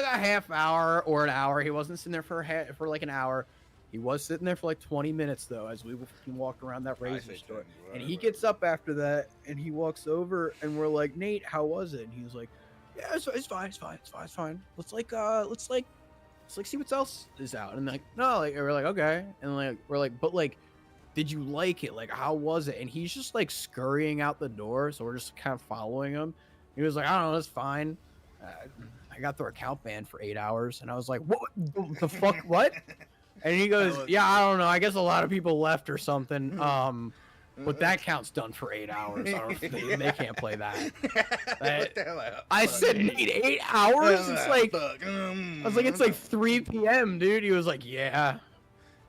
a half hour or an hour. He wasn't sitting there for like an hour. He was sitting there for like 20 minutes though, as we walked around that razor store. And he gets up after that, and he walks over, and we're like, Nate, how was it? And he was like, yeah, it's fine. Let's see what else is out. And like, no, like we're like, okay, and like we're like, but like, did you like it? Like, how was it? And he's just like scurrying out the door, so we're just kind of following him. He was like, I don't know, it's fine. I got their account banned for 8 hours, and I was like, what the fuck? What? And he goes, yeah, I don't know. I guess a lot of people left or something. But that count's done for 8 hours. They can't play that. I said, Nate, 8 hours? It's like, I was like, it's like 3 p.m., dude. He was like, yeah.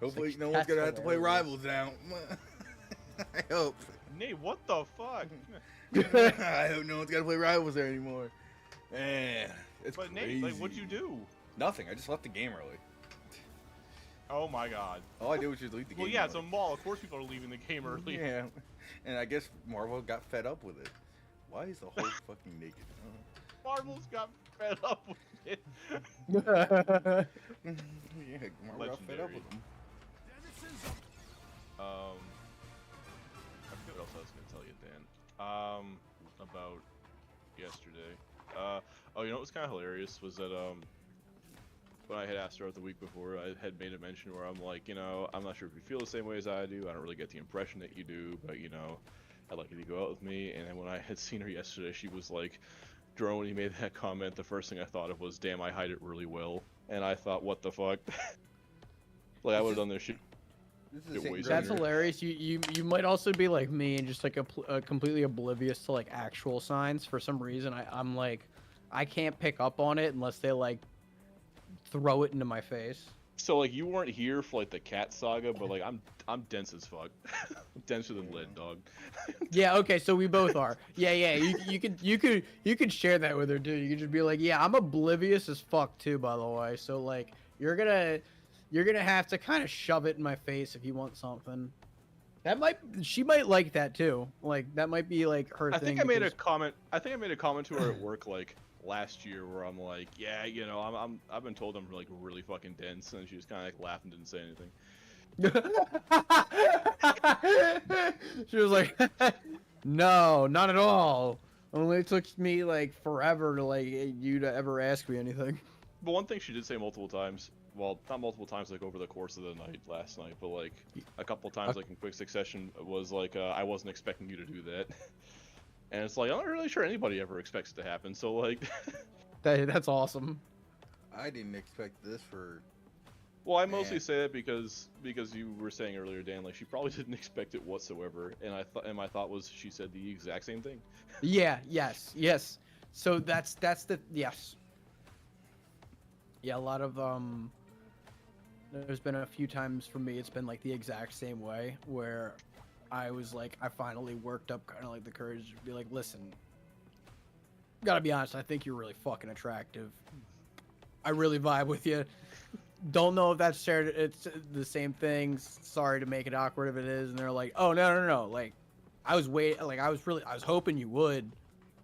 Hopefully like, no one's going to have to play Rivals now. I hope. Nate, what the fuck? I hope no one's got to play Rivals there anymore. Man, it's But crazy. Nate, like, what'd you do? Nothing. I just left the game early. Oh my god. All I did was just leave the game. Well, yeah, early. it's a mall. Of course people are leaving the game early. Yeah, and I guess Marvel got fed up with it. Why is the whole fucking naked? Marvel's got fed up with it. Yeah, Marvel got fed up with them. I forget what else I was gonna tell you, Dan. About yesterday. Oh, you know what was kind of hilarious was that when I had asked her out the week before, I had made a mention where I'm like, you know, I'm not sure if you feel the same way as I do. I don't really get the impression that you do, but you know, I'd like you to go out with me. And then when I had seen her yesterday, she was like, Jerome, when he made that comment, the first thing I thought of was, damn, I hide it really well. And I thought, what the fuck? Like, I would have done this shit. That's hilarious. You might also be like me and just like completely oblivious to like actual signs. For some reason, I'm like, I can't pick up on it unless they like throw it into my face. So like you weren't here for like the cat saga, but like I'm dense as fuck. Denser than lead, dog. Yeah, okay, so we both are. Yeah, yeah, you could share that with her too. You could just be like, yeah, I'm oblivious as fuck too, by the way. So like you're gonna have to kind of shove it in my face if you want something. She might like that too. Like that might be like her I thing. think I made a comment. I think I made a comment to her at work like last year where I'm like, yeah, you know, I've been told I'm like really fucking dense, and she just kind of like laughed and didn't say anything. She was like, no, not at all. Only took me like forever to like you to ever ask me anything. But one thing she did say multiple times, well, not multiple times like over the course of the night last night, but like a couple times like in quick succession was like, I wasn't expecting you to do that. And it's like, I'm not really sure anybody ever expects it to happen, so like... That's awesome. I didn't expect this for... Well, I mostly say that because you were saying earlier, Dan, like she probably didn't expect it whatsoever, and my thought was she said the exact same thing. Yeah. Yes. So that's the yes. Yeah, a lot of There's been a few times for me it's been like the exact same way where I was like I finally worked up kind of like the courage to be like, listen, gotta be honest, I think you're really fucking attractive. I really vibe with you. Don't know if that's shared. It's the same thing. Sorry to make it awkward if it is. And they're like, oh no. Like, I was hoping you would.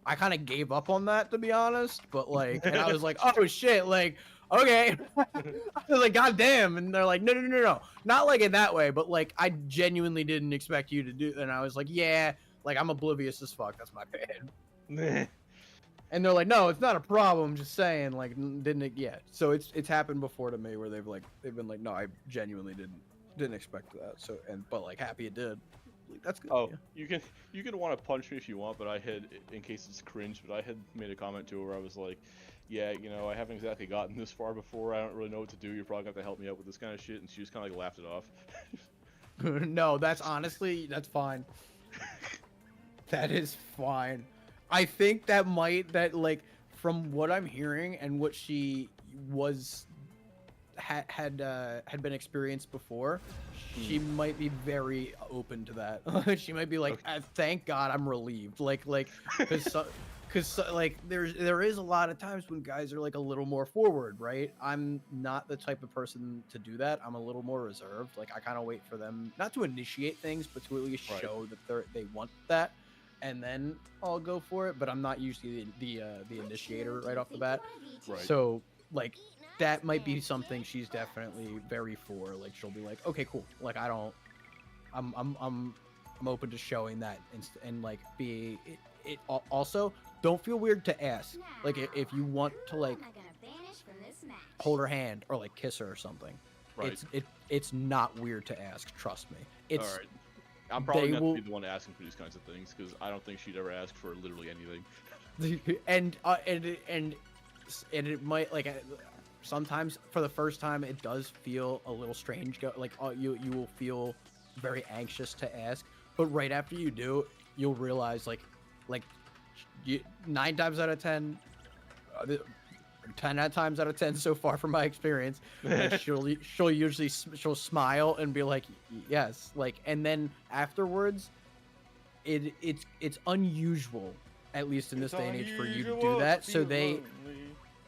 I kind of gave up on that, to be honest. But like, and I was like, oh shit, like, okay. I was like, god damn. And they're like, no, not like in that way, but like, I genuinely didn't expect you to do. And I was like, yeah, like I'm oblivious as fuck. That's my bad. And they're like, no, it's not a problem. Just saying, like, didn't it? Yeah. So it's happened before to me where they've been like, no, I genuinely didn't expect that. So but like happy it did. Like, that's good. Oh, yeah. you can want to punch me if you want, but I had, in case it's cringe, but I had made a comment to her where I was like, yeah, you know, I haven't exactly gotten this far before. I don't really know what to do. You're probably gonna have to help me out with this kind of shit. And she just kind of like laughed it off. No, that's fine. That is fine. I think that like from what I'm hearing and what she had been experienced before, she might be very open to that. She might be like, okay. Thank God I'm relieved. Like because like there is a lot of times when guys are like a little more forward, right? I'm not the type of person to do that. I'm a little more reserved. Like I kind of wait for them not to initiate things, but to at least show that they want that. And then I'll go for it, but I'm not usually the initiator right off the bat. Right. So like that might be something she's definitely very for. Like she'll be like, okay, cool. Like I'm open to showing that and like be it also don't feel weird to ask. Like if you want to like hold her hand or like kiss her or something, right. It's not weird to ask. Trust me. It's all right. I'm probably not to be the one asking for these kinds of things because I don't think she'd ever ask for literally anything. and it might like sometimes for the first time it does feel a little strange. Like you will feel very anxious to ask, but right after you do, you'll realize like 9 times out of 10. 10 times out of 10 so far from my experience, like she'll usually smile and be like yes, like, and then afterwards it's unusual, at least in this day and age, for you to do that. So they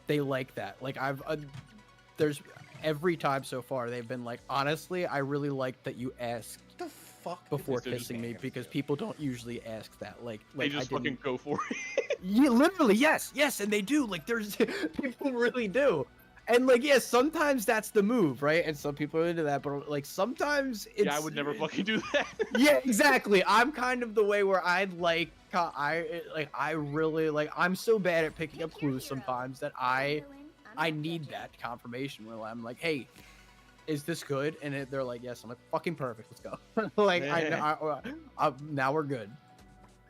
like that. Like there's every time so far they've been like, honestly, I really like that you asked the fuck before kissing me, because people don't usually ask that. Like they just fucking go for it. Yeah, literally, yes, and they do. Like, there's people really do, and like, yes, sometimes that's the move, right? And some people are into that, but like sometimes it's. Yeah, I would never fucking do that. Yeah, exactly. I'm kind of the way where I really like. I'm so bad at picking up clues sometimes that I need that confirmation where I'm like, hey, is this good? And they're like, yes. I'm like, fucking perfect. Let's go. Like, now we're good.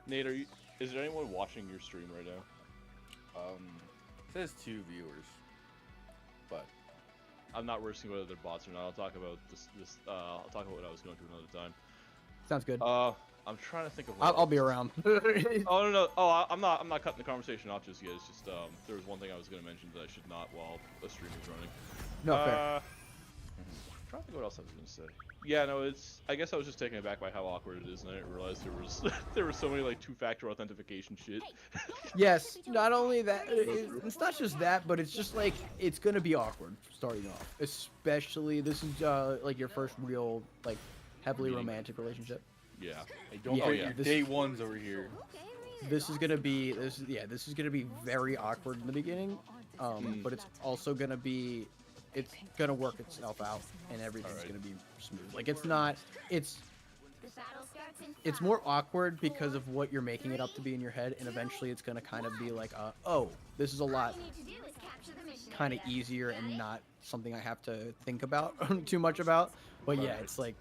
Nate, is there anyone watching your stream right now? It says 2 viewers, but I'm not worrying whether they're bots or not. I'll talk about this. I'll talk about what I was going through another time. Sounds good. I'm trying to think of. I'll be around. Oh no! Oh, I'm not cutting the conversation off just yet. It's just there was one thing I was going to mention that I should not while a stream is running. No, fair. I'm trying to think what else I was gonna say. Yeah, no, it's. I guess I was just taken aback by how awkward it is, and I didn't realize there was there was so many like two-factor authentication shit. Yes, not only that, it's not just that, but it's just like it's gonna be awkward starting off, especially this is like your first real like heavily romantic relationship. Yeah. Hey, don't Yeah, forget yeah, your this- day ones over here. This is gonna be this is gonna be very awkward in the beginning, but it's also gonna be it's gonna work itself out and everything's Alright. gonna be smooth. Like it's more awkward because of what you're making it up to be in your head, and eventually it's gonna kind of be like, oh, this is a lot kind of easier and not something I have to think about too much about. But yeah, Right. it's like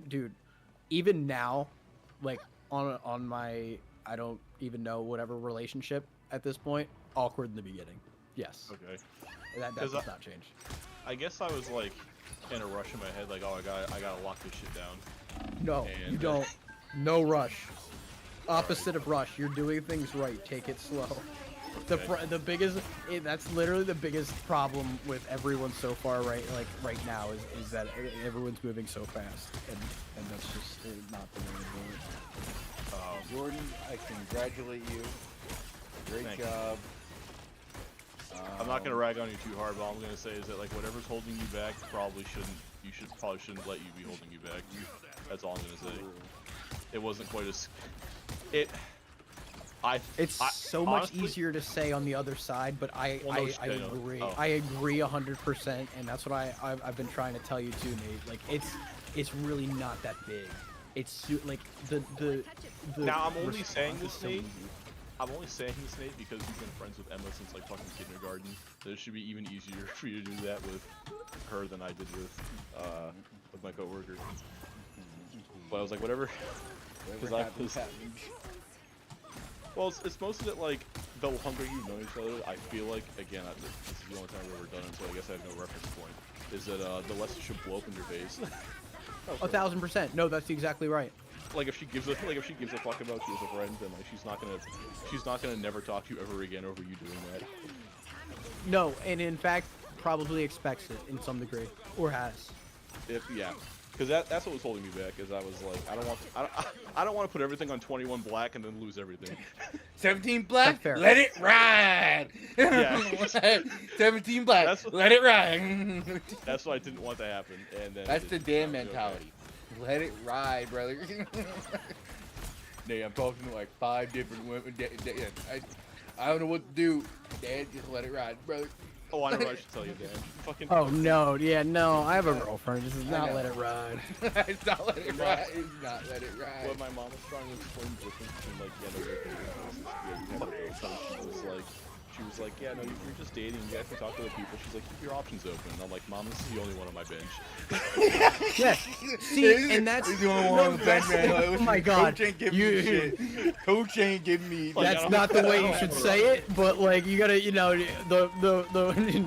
dude, even now, like on my I don't even know whatever relationship at this point, awkward in the beginning. Yes, Okay. that 'Cause does not change. I guess I was like in a rush in my head, like, oh, I gotta lock this shit down. No, And, you don't. No rush. Opposite of rush. You're doing things right. Take it slow. Okay. The biggest that's literally the biggest problem with everyone so far right now is that everyone's moving so fast and that's just not the way to do it. Jordan, I congratulate you. Great Thank you. job. I'm not gonna rag on you too hard, but all I'm gonna say is that like whatever's holding you back probably shouldn't let you be holding you back. That's all I'm gonna say. It wasn't quite as It's so much easier to say on the other side, but I agree. Oh. I agree 100%, and that's what I've been trying to tell you too, Nate. Like it's really not that big. It's like the Now I'm only saying response is this, so Nate. easy. I'm only saying this, Nate, because you've been friends with Emma since like fucking kindergarten. That it should be even easier for you to do that with her than I did with my coworker. But I was like, whatever. Because I was. Well, it's most of it like the longer you've known each other. I feel like again, this is the only time we've ever done it, so I guess I have no reference point. Is that the less it should blow up in your face. 1,000%. No, that's exactly right. Like if she gives a fuck about you as a friend, then like she's not gonna never talk to you ever again over you doing that. No, and in fact, probably expects it in some degree, or has. Yeah, because that's what was holding me back. Is I was like, I don't want to put everything on 21 black and then lose everything. 17 black, That's fair. let it ride. Yeah. 17 black, let it ride. That's what I didn't want to happen. And then That's it the just damn turned out to be mentality. Let it ride, brother. Nay, I'm talking to like 5 different women. I don't know what to do. Dad, just let it ride, brother. Okay. Oh, I know what I should tell you, Dan. Fucking. Oh no, yeah, no, I have a girlfriend. This is not know. let it ride. It's not let it ride. It's not let it ride. What my mom was trying to explain the difference between like she was like, yeah, no, you're just dating. You guys can talk to other people. She's like, keep your options open. And I'm like, Mom, this is the only one on my bench. Yes. See, and that's He's the only one on the bench, man. Like, oh my God, Coach ain't giving me shit. Coach ain't giving me. Like, I that's don't- not the way you should say it, but like you gotta, the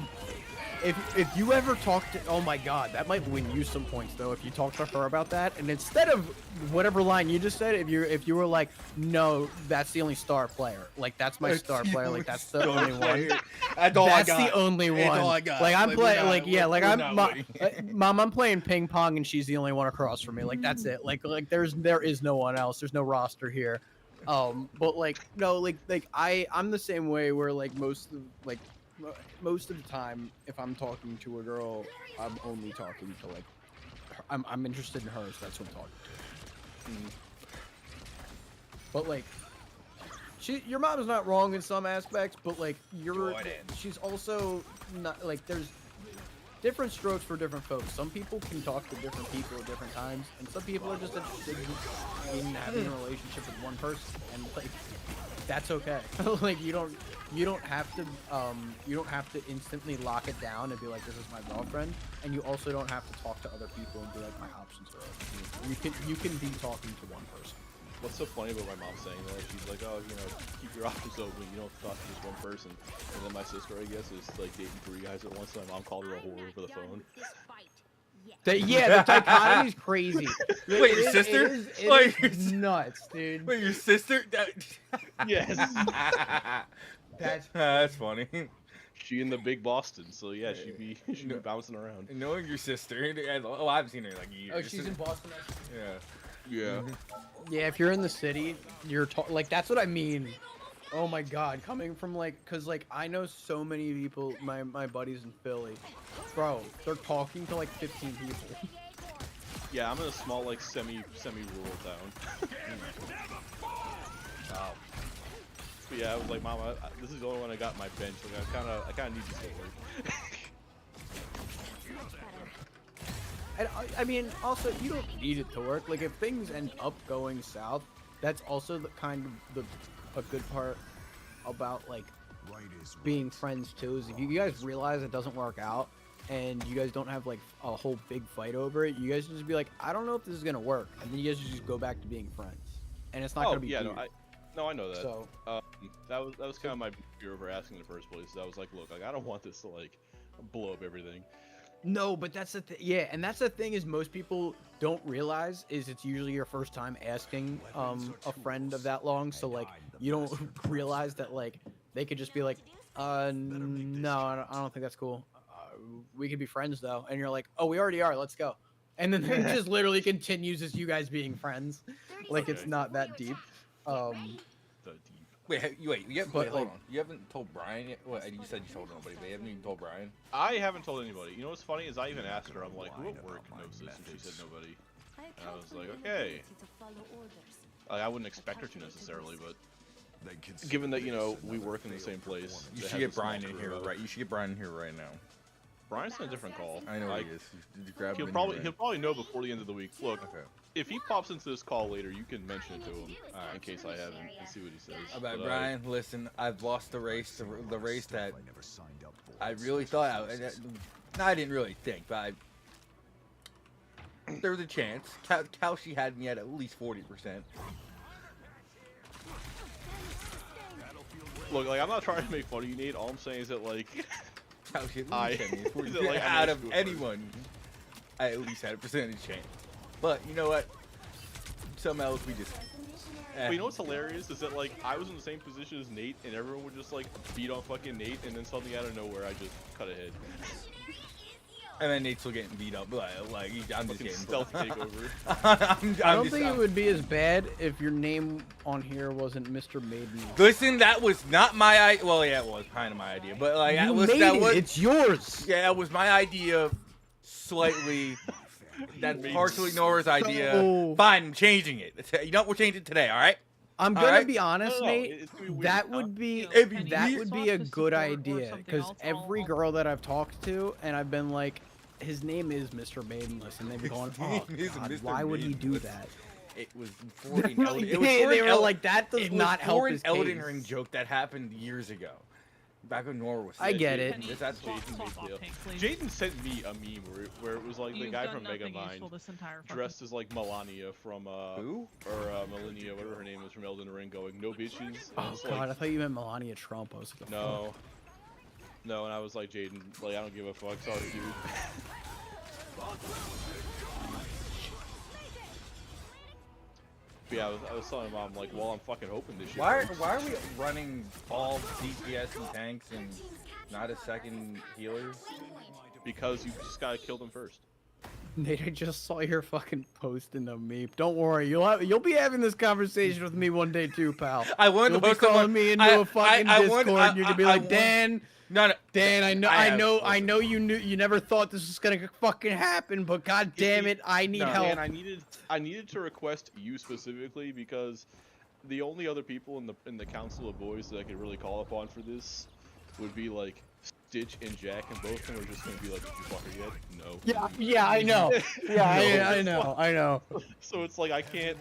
if you ever talk to, oh my God, that might win you some points though if you talk to her about that, and instead of whatever line you just said, if you were like, no, that's the only star player, like that's my star player, like that's the only one. That's all I That's got. the only one. That's all I got. Like I'm we're playing, not- like yeah, like we're I'm, not winning. Mom, I'm playing ping pong, and she's the only one across from me. Like that's it. Like there is no one else. There's no roster here. But like no, like I'm the same way where like most of the time, if I'm talking to a girl, I'm only talking to like, I'm interested in her, so that's what I'm talking to. But like, your mom is not wrong in some aspects, but like she's also not like there's different strokes for different folks. Some people can talk to different people at different times, and some people are just interested in having a relationship with one person, and like that's okay. Like you don't have to instantly lock it down and be like, this is my girlfriend, and you also don't have to talk to other people and be like, my options are open. You can be talking to one person. What's so funny about my mom saying that? She's like, oh, keep your options open. You don't have to talk to just one person. And then my sister, I guess, is like dating 3 guys at once. And my mom called her a whore over the phone. The dichotomy is crazy. Wait, your sister? It is nuts, dude. Wait, your sister? Yes. That's That's funny. She in the big Boston, so yeah, she'd be bouncing around. And knowing your sister, oh, I haven't seen her in like years. Oh, she's in Boston. Yeah. Yeah. Yeah, if you're in the city, you're like that's what I mean. Oh my God, coming from like, cause like I know so many people, my buddies in Philly, bro, they're talking to like 15 people. Yeah, I'm in a small like semi-rural town. Wow. But yeah, I was like, Mom, this is the only one I got in my bench. Like, I kind of need this to work. And I mean, also you don't need it to work. Like if things end up going south, that's also the kind of a good part about like being friends too. Is if you guys realize it doesn't work out and you guys don't have like a whole big fight over it, you guys just be like, I don't know if this is gonna work, and then you guys just go back to being friends, and it's not gonna be. Yeah, weird. no, I know that. So that was kind of my fear over asking in the first place. I was like, look, like I don't want this to like blow up everything. no, but that's the yeah, and that's the thing is most people don't realize is it's usually your first time asking a friend of that long, so like you don't realize that like they could just be like, no, I don't think that's cool. We could be friends though, and you're like, oh, we already are. Let's go. And then it just literally continues as you guys being friends, like it's not that deep. Wait, you But, hold like- on. You haven't told Brian yet? Well, you said you told nobody, but you haven't even told Brian. I haven't told anybody. You know what's funny is I even asked her. I'm like, who at work knows this? And she said nobody. And I was like, okay. Like, I wouldn't expect her to necessarily, but given that we work in the same place, You that should has get a small Brian in crew here, of- right? You should get Brian in here right now. Brian's on a different call. I know Like, he is. Did you grab He'll him? probably know before the end of the week. Look, Okay. if he pops into this call later, you can mention it to him in case I haven't and see what he says. About But, Brian, listen, I've lost the race, the race that I really thought I didn't really think, but there was a chance. Kalshi had me at least 40%. Look, like I'm not trying to make fun of you, Nate. All I'm saying is that like Kalshi at I- least had me at 40%. Is it like I Out managed of to do it anyone, I at least had a percentage chance. But you know what? Something else we just. But you know what's hilarious is that like I was in the same position as Nate, and everyone would just like beat on fucking Nate, and then suddenly out of nowhere I just cut ahead. And then Nate's still getting beat up, but like I'm just Fucking getting stealth takeover. I don't think it would be as bad if your name on here wasn't Mr. Maiden. Listen, that was not my idea. Well, yeah, it was kind of my idea, but like You that made was it. It's yours. yeah, it was my idea, slightly. That's partially Nora's idea. So- Fine, I'm changing it. You know what? We're changing it today. All right. I'm All gonna right. be honest, No, Nate. it's gonna be weird, That huh? would be It'd be that weird. would be a good idea because every girl that I've talked to and I've been like, his name is Mr. Maidenless, and they've been going, oh, name is God, Mr. why would he do Maidenless. that? It was for an They Elden. were It was for an El- like, that does it not was help for an his Elden case. Ring joke that happened years ago. Back when Nora was. I sick. get it. That's Jaden made deal. Jaden sent me a meme where it was like the guy from Megamind dressed as like Melania from Who? or Melania, whatever her name is from Elden Ring, going no bitches. And I Oh was God, I like, thought you meant Melania Trump. I was like, no, no, and I was like, Jaden, like I don't give a fuck. Sorry, dude. But yeah, I was telling Mom like, well, I'm fucking hoping this shit. Why works. are we running all DPS and tanks and not a second healer? Because you just gotta kill them first. Nate, I just saw your fucking post in the meme. Don't worry, you'll be having this conversation with me one day too, pal. I wanted You'll to be post on calling me into a fucking Discord, and you're gonna be like, Dan, No, Dan, I know you never thought this was gonna fucking happen, but god damn it, I need help. And I needed to request you specifically because the only other people in the Council of Boys that I could really call upon for this would be like Stitch and Jack, and both of them are just gonna be like, "Did you fuck her yet?" No. Yeah, I know. Yeah, I know. So it's like I can't.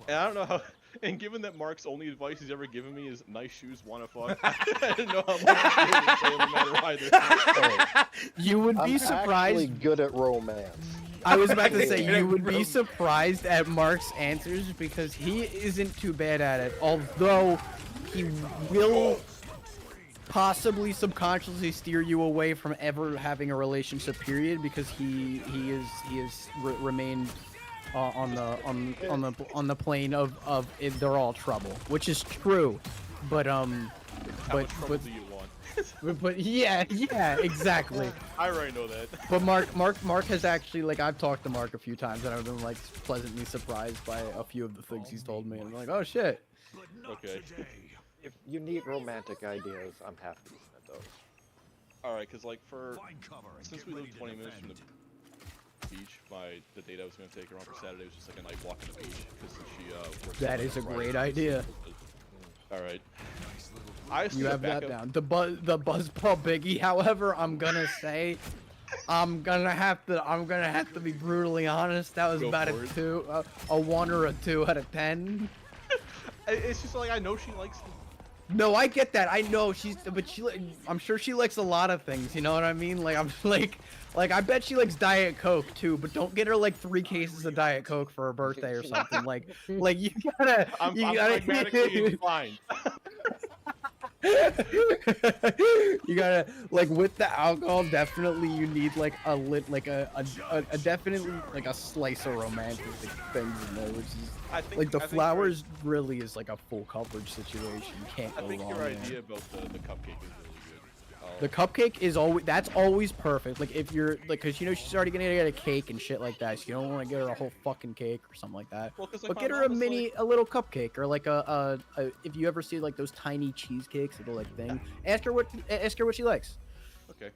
And I don't know how. And given that Mark's only advice he's ever given me is nice shoes, wanna fuck, I didn't know how much to say no matter either. You would be I'm actually surprised. good at romance. I was about to say you would be surprised at Mark's answers because he isn't too bad at it. Although he will possibly subconsciously steer you away from ever having a relationship. Period, because he is remained on the plane of they're all trouble, which is true. But How much trouble do you want? But yeah, exactly. I already know that. But Mark has actually, like, I've talked to Mark a few times, and I've been like pleasantly surprised by a few of the things he's told me, and I'm like, oh shit. Okay. If you need romantic ideas, I'm happy to submit those. Alright, because like since we live 20 minutes from the beach, the date I was going to take her on for Saturday was just like a night walk on the beach, because she works. That is a great idea. Alright. You have that down. The Buzzball Biggie, however, I'm gonna say, I'm gonna have to be brutally honest. That was about a 1 or a 2 out of 10. It's just like I know she likes. No, I get that. I know I'm sure she likes a lot of things. You know what I mean? Like I'm like I bet she likes Diet Coke too. But don't get her like 3 cases of Diet Coke for her birthday or something. like you gotta. I'm pragmatically inclined. You gotta, like, with the alcohol, definitely you need like a definitely like a slice of romantic things in there, which is like the flowers really is like a full coverage situation. You can't go wrong. I think your there. idea about the cupcake is really good. The cupcake is always perfect. Like if you're like, cause you know she's already gonna get a cake and shit like that, so you don't want to get her a whole fucking cake or something like that. Well, like, but get her a little cupcake, or like a if you ever see like those tiny cheesecakes, little like thing. Ask her what she likes. Okay.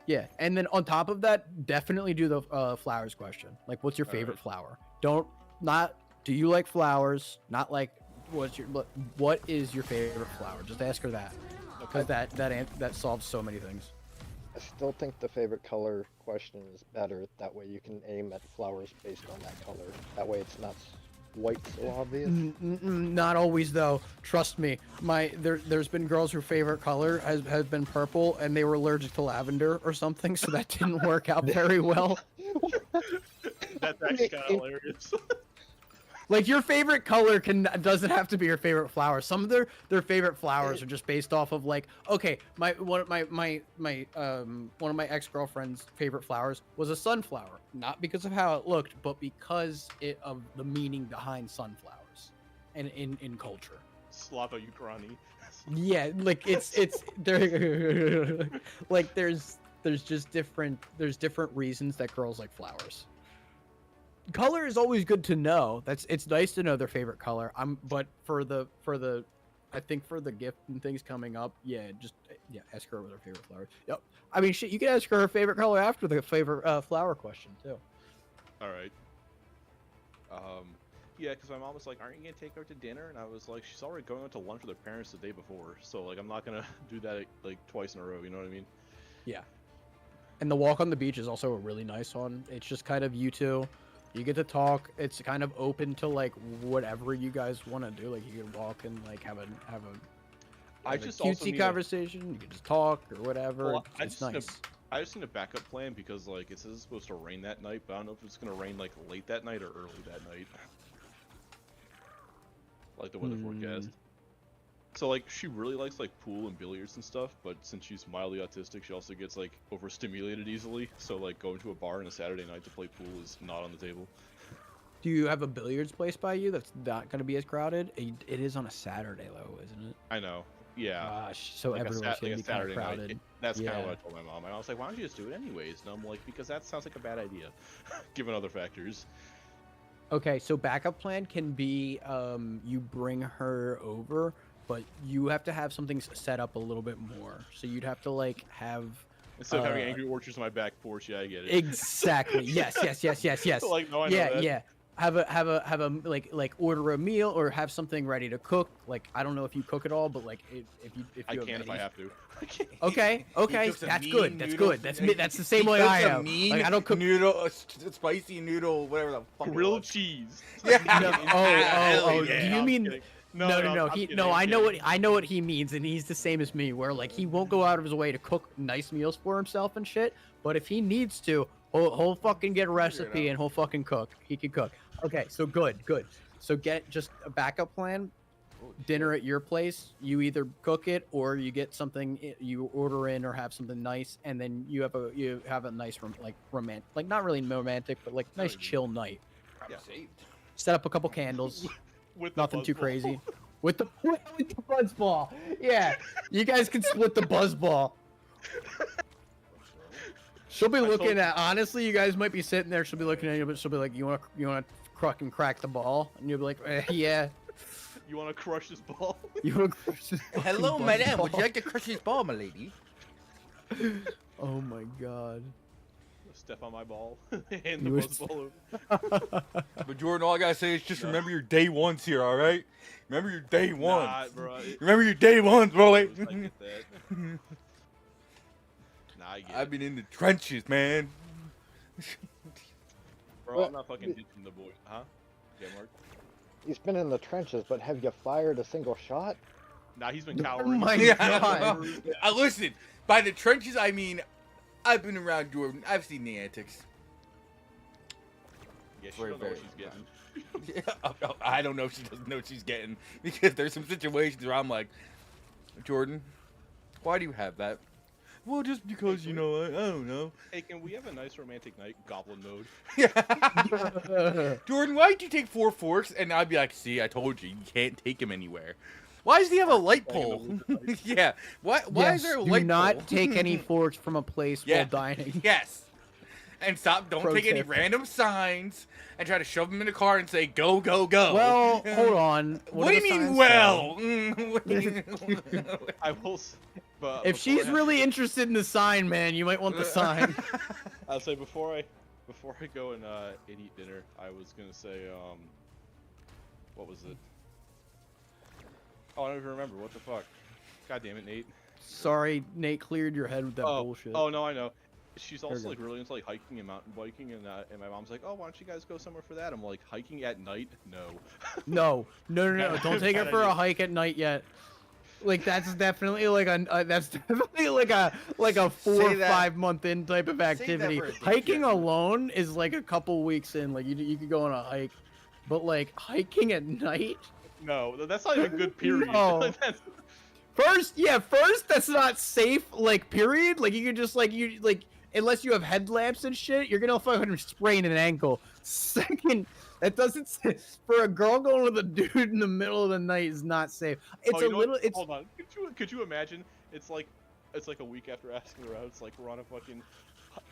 Yeah, and then on top of that, definitely do the flowers question. Like, what's your favorite flower? Do you like flowers? Not like what is your favorite flower? Just ask her that. Because that solves so many things. I still think the favorite color question is better. That way you can aim at flowers based on that color. That way it's not white so obvious. Not always though. Trust me. There's been girls whose favorite color has been purple, and they were allergic to lavender or something, so that didn't work out very well. That's actually kind of hilarious. Like your favorite color doesn't have to be your favorite flower. Some of their favorite flowers are just based off of like, okay, one of my ex-girlfriend's favorite flowers was a sunflower, not because of how it looked, but because of the meaning behind sunflowers, and in culture. Slava Ukraini. Yeah, like it's there. Like there's different reasons that girls like flowers. Color is always good to know. It's nice to know their favorite color. But for the I think for the gift and things coming up, ask her what her favorite flower. Yep. I mean, shit, you can ask her favorite color after the favorite flower question too. All right. Yeah, because my mom was like, "Aren't you gonna take her to dinner?" And I was like, "She's already going out to lunch with her parents the day before, so like I'm not gonna do that like twice in a row." You know what I mean? Yeah. And the walk on the beach is also a really nice one. It's just kind of you two. You get to talk. It's kind of open to like whatever you guys want to do. Like you can walk and like have a cutesy conversation. You can just talk or whatever. Well, it's nice. I just need a backup plan because like it says it's supposed to rain that night, but I don't know if it's gonna rain like late that night or early that night. Like the weather forecast. So like she really likes like pool and billiards and stuff, but since she's mildly autistic, she also gets like overstimulated easily. So like going to a bar on a Saturday night to play pool is not on the table. Do you have a billiards place by you that's not going to be as crowded? It is on a Saturday though, isn't it? I know. Yeah. Gosh, so like everyone's going to be kind of crowded. That's kind of what I told my mom. And I was like, why don't you just do it anyways? And I'm like, because that sounds like a bad idea, given other factors. Okay, so backup plan can be you bring her over, but you have to have something set up a little bit more. So you'd have to like have instead of having Angry Orchards on my back porch. Yeah, I get it. Exactly. Yes. Like, no, I know that. Yeah. Have a like order a meal or have something ready to cook. Like I don't know if you cook at all, but like if you I can if I have to. Okay, that's good. That's good. That's the same way I am. Like I don't cook noodle, spicy noodle, whatever the fuck. Grilled cheese. Yeah. Do you mean? No. I know what he means, and he's the same as me. Where like he won't go out of his way to cook nice meals for himself and shit. But if he needs to, he'll fucking get a recipe and he'll fucking cook. He can cook. Okay, so good. So get just a backup plan. Dinner at your place. You either cook it or you get something. You order in or have something nice, and then you have a nice romantic, like not really romantic, but like nice chill night. Yeah. Set up a couple candles. With nothing too crazy. With the buzz ball. Yeah, you guys can split the buzz ball. She'll be looking at. Honestly, you guys might be sitting there. She'll be looking at you, but she'll be like, "You want to crack the ball?" And you'll be like, "Yeah." You want to crush this ball? You want to crush this Hello, fucking madam. buzz Would you like to crush this ball, my lady? ball. Oh my god. Step on my ball. Hand the You buzz would- ball over. But Jordan, all I gotta say is just remember your day ones here, all right? Remember your day ones. Nah, bro. Remember your day ones, bro. I get that. Nah, I get I've it. been in the trenches, man. Bro, I'm not fucking ditching the boy. Huh? Yeah, Mark? He's been in the trenches, but have you fired a single shot? Nah, he's been Oh cowering. my Yeah. god. Listen, by the trenches, I mean, I've been around Jordan. I've seen the antics. Yeah, she Very, don't know what very she's getting. I don't know if she doesn't know what she's getting. Because there's some situations where I'm like, Jordan, why do you have that? Well, just because, you know, I don't know. Hey, can we have a nice romantic night? Goblin mode. Jordan, why'd you take 4 forks? And I'd be like, see, I told you, you can't take him anywhere. Why does he have a light pole? Yeah. Why is there a light do not pole? take any forks from a place Yeah. while dining. Yes. And don't Pro take any tip. random signs and try to shove them in the car and say, go, go, go. Well, hold on. What do you mean, well? What do you mean? I will. But If she's really interested in the sign, man, you might want the sign. I'll say before I go and eat dinner, I was gonna say what was it? Oh, I don't even remember. What the fuck? God damn it, Nate. Sorry, Nate cleared your head with that bullshit. Oh no, I know. She's we also go. like really into like hiking and mountain biking, and my mom's like, oh, why don't you guys go somewhere for that? I'm like, hiking at night? No. No. Don't take her for a hike at night yet. Like that's definitely like a 4 or 5 month in type of activity. for a day Hiking trip. alone is like a couple weeks in. Like you could go on a hike, but like hiking at night. No, that's not even a good period. No. That's- First, that's not safe. Like period. Like you could just unless you have headlamps and shit, you're gonna fucking sprain an ankle. Second, that doesn't for a girl going with a dude in the middle of the night is not safe. It's Oh, you know what? It's Hold on. Could you imagine? It's like a week after asking her out. It's like we're on a fucking.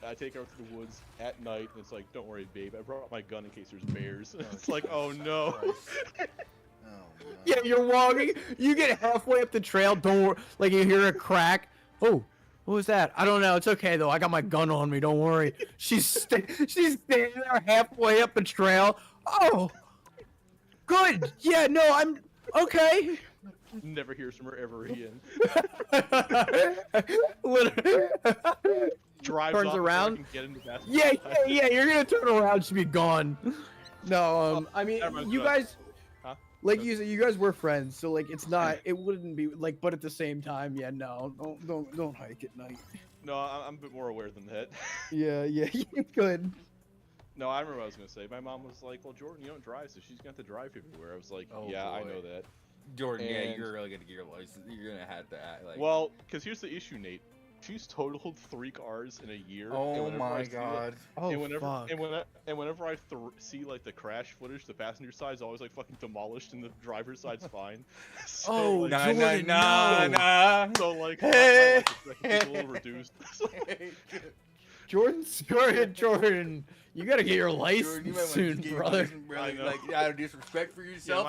I take her out to the woods at night, and it's like, don't worry, babe. I brought my gun in case there's bears. It's like, oh no. yeah. You're walking. You get halfway up the trail. Don't worry. Like you hear a crack. Oh. What was that? I don't know. It's okay though. I got my gun on me. Don't worry. She's standing there halfway up the trail. Oh, good. Yeah. No, I'm okay. Never hears from her ever again. Literally. Drives Turns off before I around. can get into basketball. Yeah. You're gonna turn around. She'll be gone. No. I mean, Never mind, you go. guys. Huh? Like you said, you guys were friends, so like it's not. It wouldn't be like. But at the same time, yeah. No. Don't hike at night. No, I'm a bit more aware than that. Yeah. Good. No, I remember what I was gonna say. My mom was like, "Well, Jordan, you don't drive, so she's gonna have to drive everywhere." I was like, Oh, "Yeah, I boy. know that." Jordan, yeah, And- you're really gonna get your license. You're gonna have to act like. Well, because here's the issue, Nate. She's totaled 3 cars in a year. and oh whenever my I see it- god. Oh and whenever fuck. and whenever I see like the crash footage, the passenger side's always like fucking demolished, and the driver's side's fine. So, Oh, like, Nah, Jordan, nah, no. nah. so like Hey. my life expectancy's a little reduced. Jordan, you gotta get your Jordan, license you might want soon, to get your brother. license, bro. I know. Like, out of disrespect for yeah, yourself.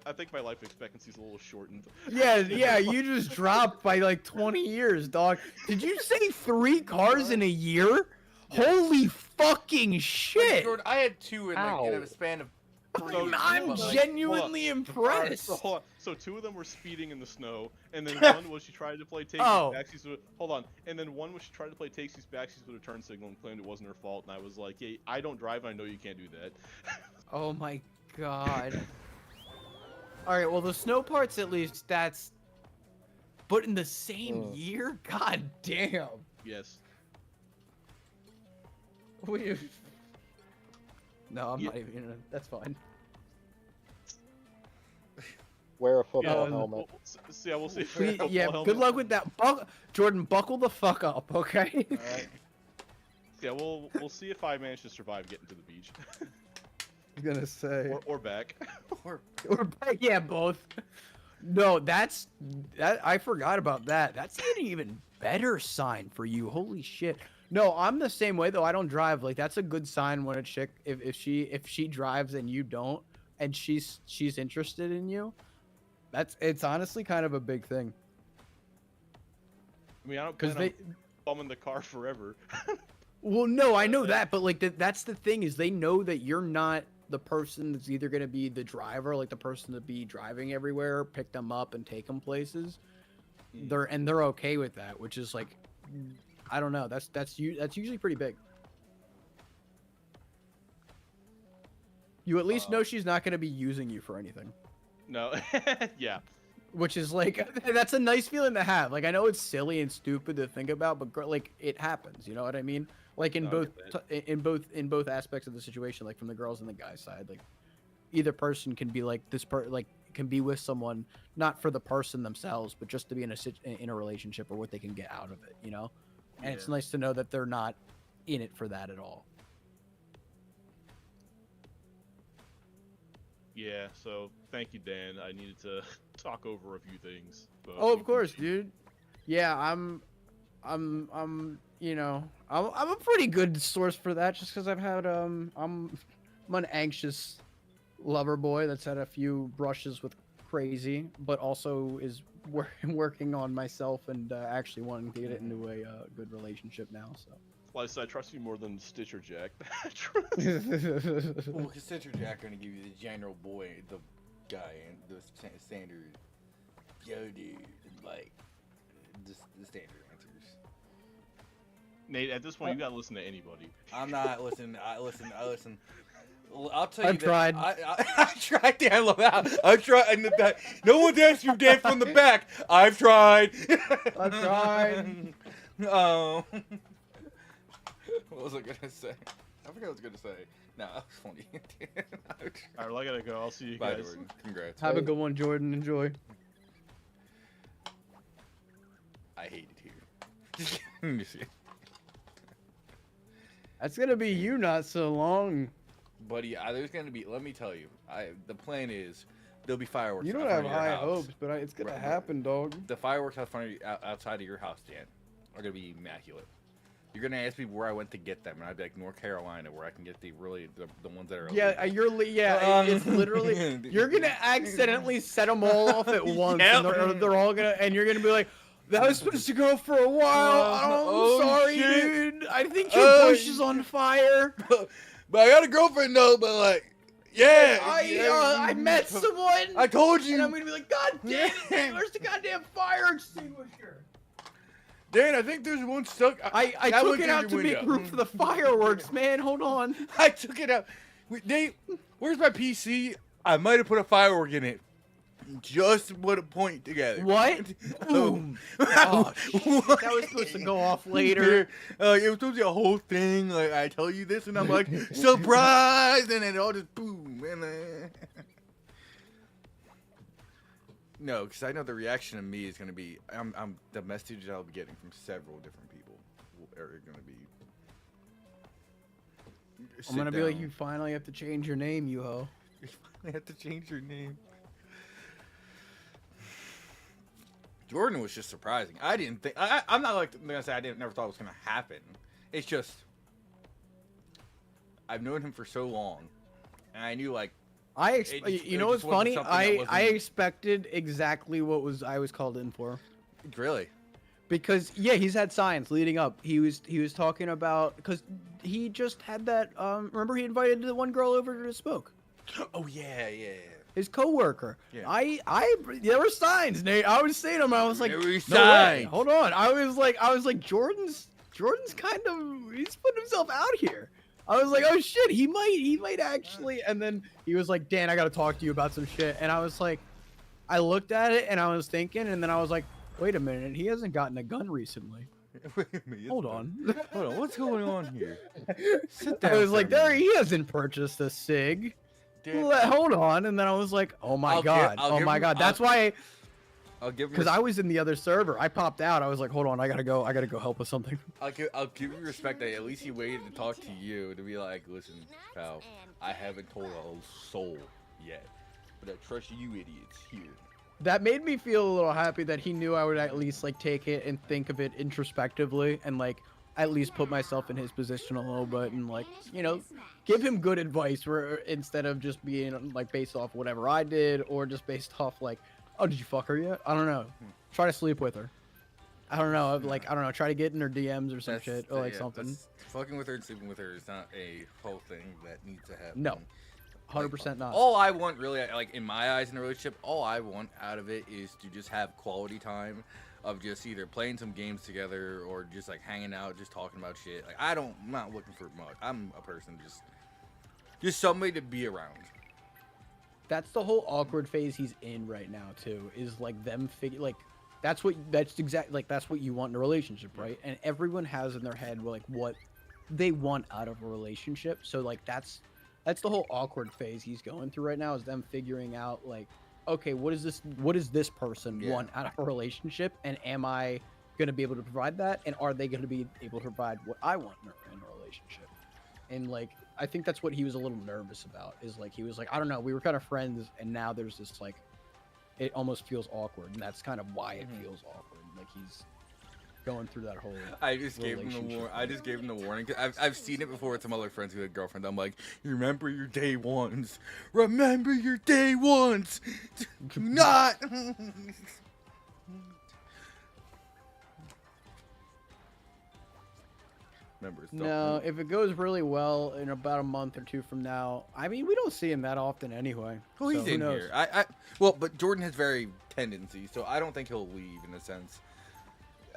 I think my life expectancy's a little shortened. Yeah, you just dropped by like 20 years, dog. Did you say 3 cars in a year? Holy fucking Like, shit! Jordan, I had 2 in Ow. a span of 3 So- years. I'm Like, genuinely Alright, impressed. so, hold on. So 2 of them were speeding in the snow, and then one was she tried to play takesies Oh. backsies with. Hold on, and then one was she tried to play takesies backsies with a turn signal and claimed it wasn't her fault. And I was like, "Hey, I don't drive. And I know you can't do that." Oh my god. Alright, well, the snow parts at least, that's. But in the same year? God damn. Yes. No, I'm Yeah. not even gonna. That's fine. Wear a football Yeah, helmet. We'll see. Yeah, good luck with that. Jordan, buckle the fuck up, okay? Alright. Yeah, we'll see if I manage to survive getting to the beach, I was gonna say. or back. Or yeah, both. No, that I forgot about that. That's an even better sign for you. Holy shit. No, I'm the same way though. I don't drive. Like that's a good sign when a chick if she drives and you don't and she's interested in you. It's honestly kind of a big thing. I mean, I don't Cuz plan on bumming the car forever. Well, no, I know that, but like that's the thing is they know that you're not the person that's either going to be the driver, like the person to be driving everywhere, pick them up and take them places. They're okay with that, which is like, I don't know. That's usually pretty big. You at least know she's not going to be using you for anything. No, yeah. Which is like, that's a nice feeling to have. Like I know it's silly and stupid to think about, but like it happens. You know what I mean? Like in both aspects of the situation, like from the girls and the guys side, like either person can be like can be with someone not for the person themselves, but just to be in a relationship or what they can get out of it, you know. And it's nice to know that they're not in it for that at all. Yeah. So thank you, Dan. I needed to talk over a few things. But Oh, of course, dude. Yeah, I'm you know, I'm a pretty good source for that just because I've had I'm an anxious lover boy that's had a few brushes with crazy, but also is working on myself and actually wanting to get it into a good relationship now. So. Like I said, I trust you more than Stitcher Jack. Well, because Stitcher Jack gonna give you the general boy, the guy, and the standard, yo, dude, like the standard answers. Nate, at this point, you gotta listen to anybody. I'm not listening. I listen. I'll tell you. I've tried. I tried. Dan, I love that. I've tried. And no one's asked you, Dan, from the back. I've tried. I've tried. Oh. What was I gonna say? I forgot what I was gonna say. No, that was funny. Alright, well, I gotta go. I'll see you Bye, guys. Jordan. Congrats. Have a good one, Jordan. Enjoy. I hate it here. That's gonna be you not so long. Buddy, there's gonna be. Let me tell you. The plan is there'll be fireworks. You don't out front have of your high house. hopes, but it's gonna happen, dog. The fireworks outside of your house, Dan, are gonna be immaculate. You're gonna ask me where I went to get them, and I'd be like North Carolina, where I can get the ones that are. Yeah, illegal. it's literally you're gonna accidentally set them all off at once, and they're all gonna, and you're gonna be like, that was supposed to go for a while. I'm sorry, shit. dude. I think your bush is on fire. But I got a girlfriend though. But like, yeah, I met someone. I told you. And I'm gonna be like, God damn it, where's the goddamn fire extinguisher? Dan, I think there's one stuck. I took it out to make room for the fireworks, man. Hold on. I took it out. Nate, where's my PC? I might have put a firework in it. Just put a point together. What? Boom. Oh, shit. That was supposed to go off later. It was supposed to be a whole thing. Like, I tell you this, and I'm like, surprise! And then it all just boom. And then... No, because I know the reaction of me is going to be, I'm the message I'll be getting from several different people are going to be. I'm going to be like, you finally have to change your name, you ho. You finally have to change your name. Jordan was just surprising. I didn't think, I'm not like going to say never thought it was going to happen. It's just, I've known him for so long, and I knew like, you know what's funny? I expected exactly what I was called in for. Really? Because yeah, he's had signs leading up. He was talking about, because he just had that. Remember he invited the one girl over to smoke. Oh yeah. His coworker. Yeah. There were signs, Nate. I was saying them. I was like, there were no signs. way. Hold on. I was like, Jordan's kind of, he's putting himself out here. I was like, oh shit, he might actually. And then he was like, Dan, I gotta talk to you about some shit. And I was like, I looked at it and I was thinking, and then I was like, wait a minute, he hasn't gotten a gun recently. Wait a minute. Hold on. Hold on. What's going on here? Sit down. I was like, there. he hasn't purchased a cig. Hold on. And then I was like, oh my god. That's why. I'll give because I was in the other server. I popped out. I was like, hold on, I gotta go help with something. I'll give you respect that at least he waited to talk to you to be like, listen, pal, I haven't told a soul yet, but I trust you idiots here. that made me feel a little happy that he knew I would at least like take it and think of it introspectively and like at least put myself in his position a little bit and like, you know, give him good advice where instead of just being like based off whatever I did or just based off like, oh, did you fuck her yet? I don't know. Try to sleep with her. I don't know. Like, I don't know. Try to get in her DMs or some shit or like something. Fucking with her and sleeping with her is not a whole thing that needs to happen. No. 100% not. All I want, really, like in my eyes in a relationship, all I want out of it is to just have quality time of just either playing some games together or just like hanging out, just talking about shit. Like I'm not looking for much. I'm a person just somebody to be around. That's the whole awkward phase he's in right now too. Is like them like that's what you want in a relationship, right? And everyone has in their head like what they want out of a relationship. So like that's the whole awkward phase he's going through right now is them figuring out like, okay, what does this person want out of a relationship, and am I going to be able to provide that, and are they going to be able to provide what I want in a relationship? And like I think that's what he was a little nervous about, is like he was like, I don't know, we were kind of friends and now there's this like it almost feels awkward, and that's kind of why it feels awkward. Like he's going through that whole I just gave him the warning. I've seen it before with some other friends who had girlfriends. I'm like, remember your day ones. Remember your day ones. Do not. No, if it goes really well in about a month or two from now, I mean, we don't see him that often anyway. Oh, he's in here. Well, but Jordan has very tendencies, so I don't think he'll leave in a sense.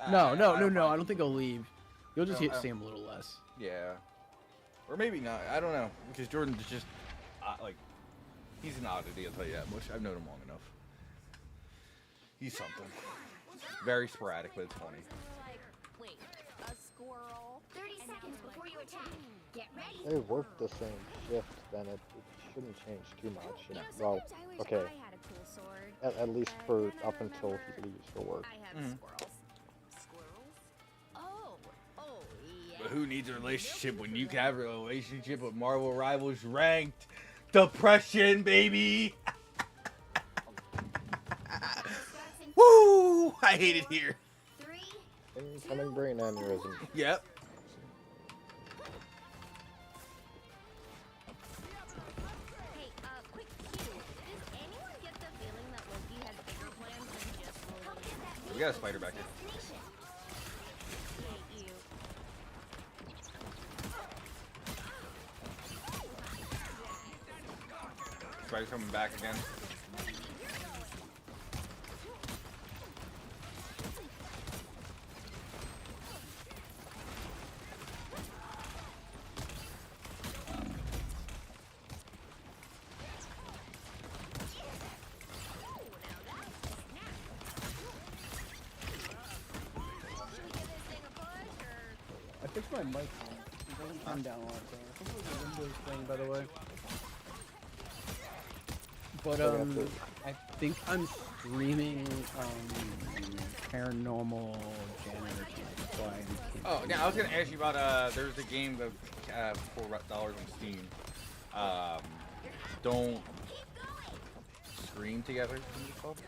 No, I don't think he'll leave. You'll just see him a little less. Yeah. Or maybe not. I don't know. Because Jordan's just, like, he's an oddity, I'll tell you that much. I've known him long enough. He's something. Very sporadic, but it's funny. Wait, a squirrel. 30 seconds before you attack. Get ready. They work the same shift, then it shouldn't change too much. You know, Well, sometimes I wish okay. I had a cool sword. At least for up until he leaves for work. I have squirrels. Oh, yeah. But who needs a relationship when you can have a relationship with Marvel Rivals ranked? Depression, baby! Woo! I hate it here. 3. Incoming brain aneurysm. Yep. Hey, quick cue. Does anyone get the feeling that Loki has bigger plans than just Loki? We got a spider back here. Hate you. Spider's coming back again. I fixed my mic. It doesn't come down a lot. So I think it was a Windows thing, by the way. But I think I'm streaming Paranormal Janitor. That's why. Oh, yeah, I was gonna ask you about there's a game of $4 on Steam. Don't Scream Together. What is it called?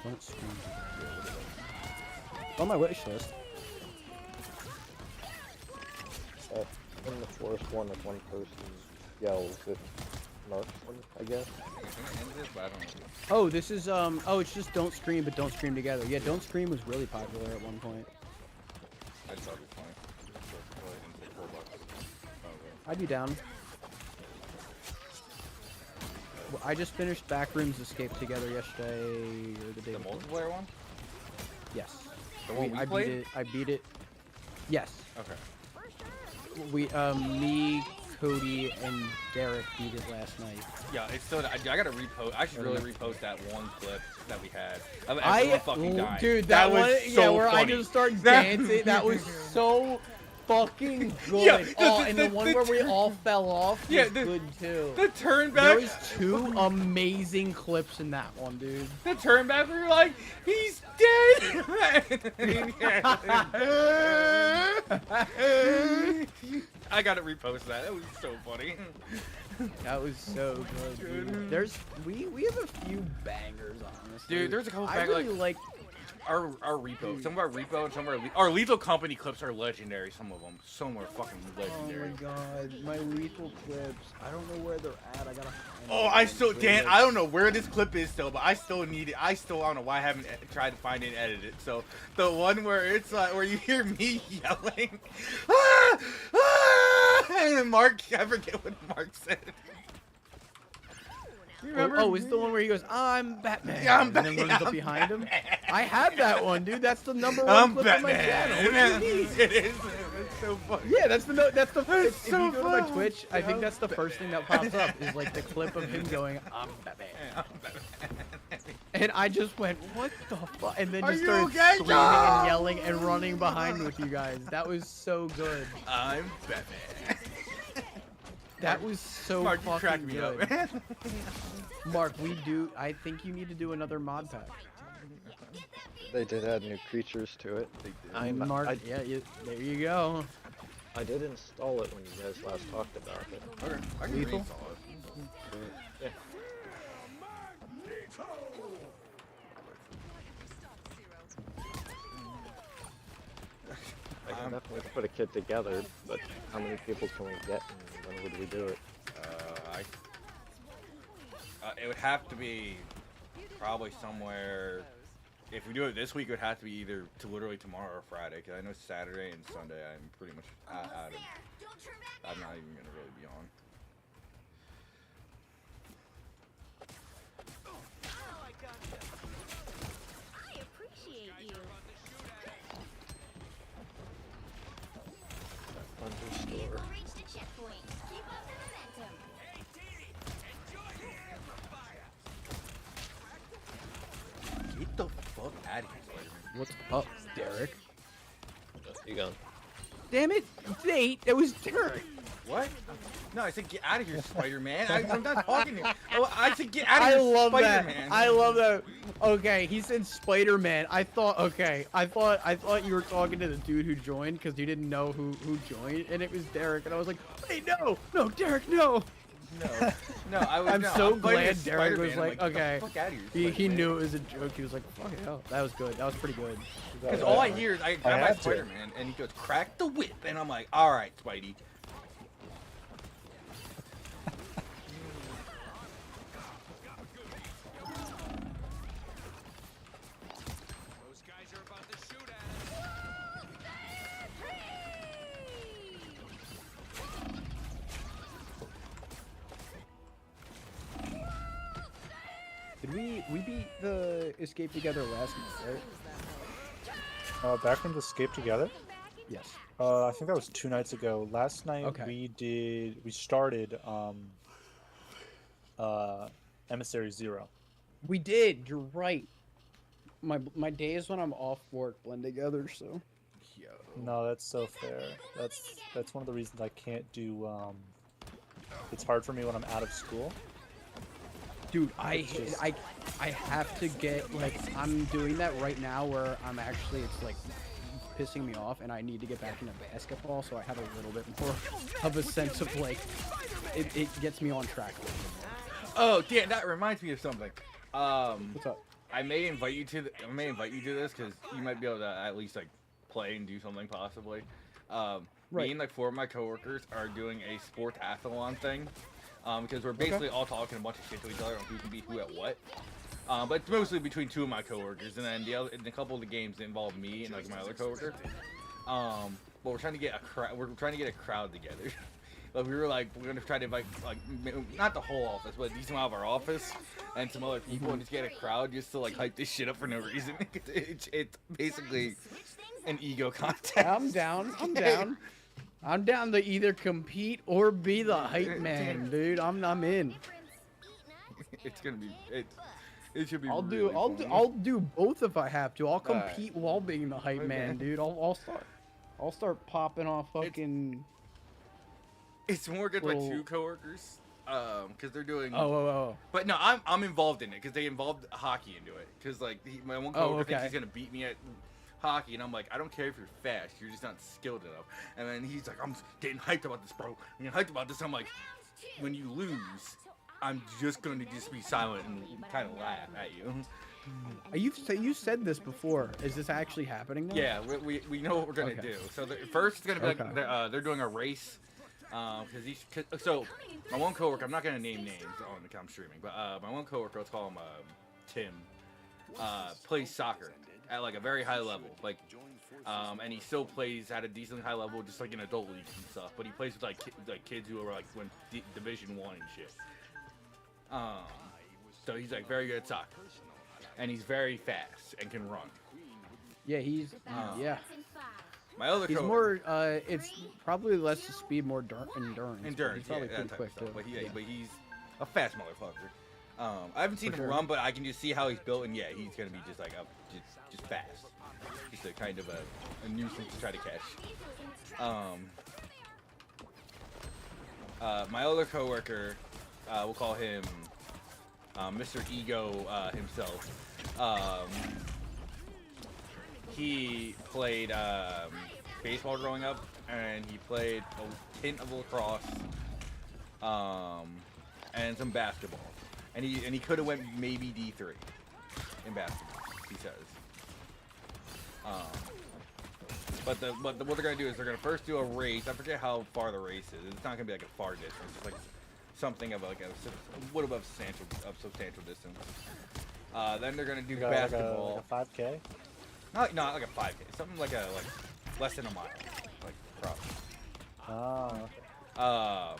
Don't stream. On my wish list. In the first one, if one person yells, it marks them, I guess. Oh, this is oh, it's just Don't Scream, but Don't Scream Together. Yeah, Don't Scream was really popular at one point. I thought it was funny. I'd be down. Well, I just finished Backrooms Escape Together yesterday or the day before. Multiplayer one? Yes. The one we I played? beat it. I beat it. Yes. Okay. We me, Cody, and Derek beat it last night. Yeah, it's still. I gotta repost. I should really repost that one clip that we had. Of I everyone fucking dying. dude, that was one, so yeah, where I funny. just start dancing. That was so fucking good. Yeah, and the one where we all fell off was yeah, good too. The turn back. There was 2 amazing clips in that one, dude. The turn back, we were like, he's dead. I gotta repost that. That was so funny. That was so good, dude. We have a few bangers, honestly. Dude, there's a couple I bangers, really like our repo. Some of our repo and some of our lethal company clips are legendary. Some of them, some are fucking Oh legendary. my god, my lethal clips. I don't know where they're at. I gotta find Oh, them. I still, Really Dan, like- I don't know where this clip is still, but I still need it. I don't know why I haven't tried to find it and edit it. So the one where it's like where you hear me yelling, ah, ah, and then Mark, I forget what Mark said. You remember? Oh, it's the one where he goes, "I'm Batman," Yeah, I'm and then Batman. runs up I'm behind him. Batman. I have that one, dude. That's the number one I'm clip on my channel. What Batman. do you mean? It is. It's so funny. Yeah, that's the if so you go to my fun. Twitch, I think I'm that's the first thing that pops up is like the clip of him going, "I'm Batman," I'm Batman. and I just went, "What the fuck?" And then Are just you started okay, screaming John? and yelling and running behind with you guys. That was so good. I'm Batman. That was so Mark, you fucking crack me good. up, man. Mark, I think you need to do another mod pack. They did add new creatures to it. Mark, there you go. I did install it when you guys last talked about it. Okay, I can Lethal? reinstall it. Yeah. I can definitely put a kit together, but how many people can we get and when would we do it? It would have to be probably somewhere. If we do it this week, it would have to be either literally tomorrow or Friday. Because I know Saturday and Sunday I'm pretty much out of. I'm not even gonna really be on. I appreciate you. Underscore. Vehicle reached a checkpoint. Keep up the momentum. Get the fuck out of here, Spider-Man. What's up, Derek? You gone? Damn it, Nate, that was Derek. What? No, I said get out of here, Spider-Man. I'm not talking to you. Oh, I said get out of I here, love that. Spider-Man. I love that. Okay, he said Spider-Man. I thought you were talking to the dude who joined because you didn't know who joined, and it was Derek. And I was like, wait, no, Derek, no. No, I was. I'm no, so I'm fighting glad a Derek was Spider-Man. I'm like, "Get the okay. fuck outta here, He Spider-Man." knew it was a joke. He was like, fucking hell, that was good. That was pretty good. Because all I hear is I grab my had to. Spider-Man and he goes, crack the whip. And I'm like, all right, Spidey. Those guys are about to shoot at us. Did we beat the Escape Together last night, right? Back from the Escape Together? Yes. I think that was 2 nights ago. Last night Okay. we started Emissary Zero. We did. You're right. My days when I'm off work blend together, so. Yo. No, that's so fair. That's one of the reasons I can't do it's hard for me when I'm out of school. Dude, It's just- I have to get, like, I'm doing that right now where I'm actually, it's like pissing me off and I need to get back into basketball so I have a little bit more of a sense of, like, it gets me on track. Oh, Dan, that reminds me of something. What's up? I may invite you to this because you might be able to at least like play and do something possibly. Right. Me and like 4 of my coworkers are doing a sportathlon thing. Because we're basically all talking a bunch of shit to each other on who can beat who at what. But it's mostly between 2 of my coworkers, and then a couple of the games involve me and like my other coworker. But we're trying to get a crowd together. But we were like, we're gonna try to invite like not the whole office, but a decent amount of our office and some other people, and just get a crowd just to like hype this shit up for no reason. It's basically an ego contest. I'm down. I'm down. I'm down to either compete or be the hype man, dude. I'm in. It's gonna be it should be. I'll really fun. I'll do both if I have to. I'll Alright. compete while being the hype man, dude. I'll start popping off fucking. It's more good little- with 2 coworkers, because they're doing. Oh. But no, I'm involved in it because they involved hockey into it. Because like my one coworker thinks he's gonna beat me at hockey, and I'm like, I don't care if you're fast, you're just not skilled enough. And then he's like, I'm getting hyped about this, bro. I'm getting hyped about this. I'm like, when you lose, I'm just going to just be silent and kind of laugh at you. You said this before. Is this actually happening now? Yeah, we know what we're gonna Okay. do. So first, it's gonna be Okay. like they're doing a race. So my one coworker, I'm not gonna name names on the I'm streaming, but my one coworker, let's call him Tim, plays soccer at like a very high level, like, and he still plays at a decently high level, just like in adult leagues and stuff. But he plays with like kids who are like when Division 1 and shit. So he's like very good at soccer, and he's very fast and can run. Yeah, he's yeah. My other He's more. It's probably less speed, more endurance. Endurance, He's probably yeah, pretty that type quick of stuff. too. But he's a fast motherfucker. I haven't seen For him sure. run, but I can just see how he's built, and yeah, he's gonna be just like just fast. Just a kind of a nuisance to try to catch. My other coworker, we'll call him Mr. Ego himself. He played baseball growing up, and he played a hint of lacrosse, and some basketball. And he could have went maybe D3 in basketball, he says. But what they're gonna do is they're gonna first do a race. I forget how far the race is. It's not gonna be like a far distance. It's like something of like a little bit of substantial distance. Then they're gonna do basketball. Like a 5K? Not like a 5K. Something like less than a mile, like probably. Oh.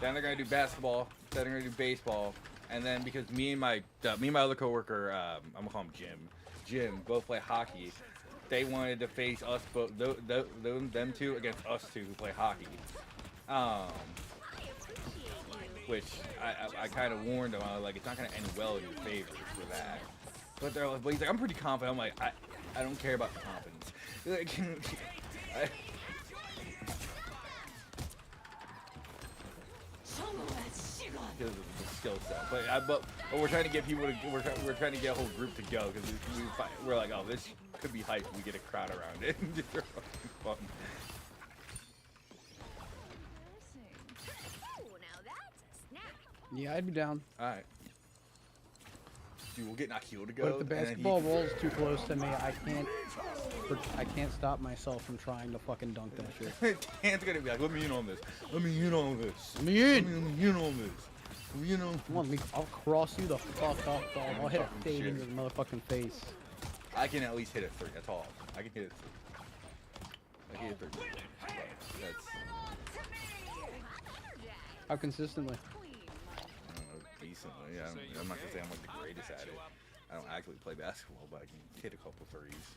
Then they're gonna do basketball. Then they're gonna do baseball. And then because me and my other coworker, I'm gonna call him Jim, both play hockey. They wanted to face us both, them two against us two who play hockey. Which I kind of warned him. I was like, it's not gonna end well in your favor for that. But he's like, I'm pretty confident. I'm like, I don't care about the confidence. Like, because of the skill set, but we're trying to get people to we're trying to get a whole group to go because we're like, oh, this could be hype. We get a crowd around it. It's fun. Yeah, I'd be down. All right. Dude, we'll get Nakio to go. But if the basketball roll's too close to me, I can't stop myself from trying to fucking dunk that shit. Dan's gonna be like, let me in on this. Let me in on this. Let me in. Let me in on this. You know. Come on, I'll cross you the fuck off, dog. I'll hit a fade in your motherfucking face. I can at least hit a 3. That's all. I can hit a 3. I can hit a 3. That's. How consistently? I don't know, decently. Yeah, I'm not gonna say I'm like the greatest at it. I don't actually play basketball, but I can hit a couple 3s.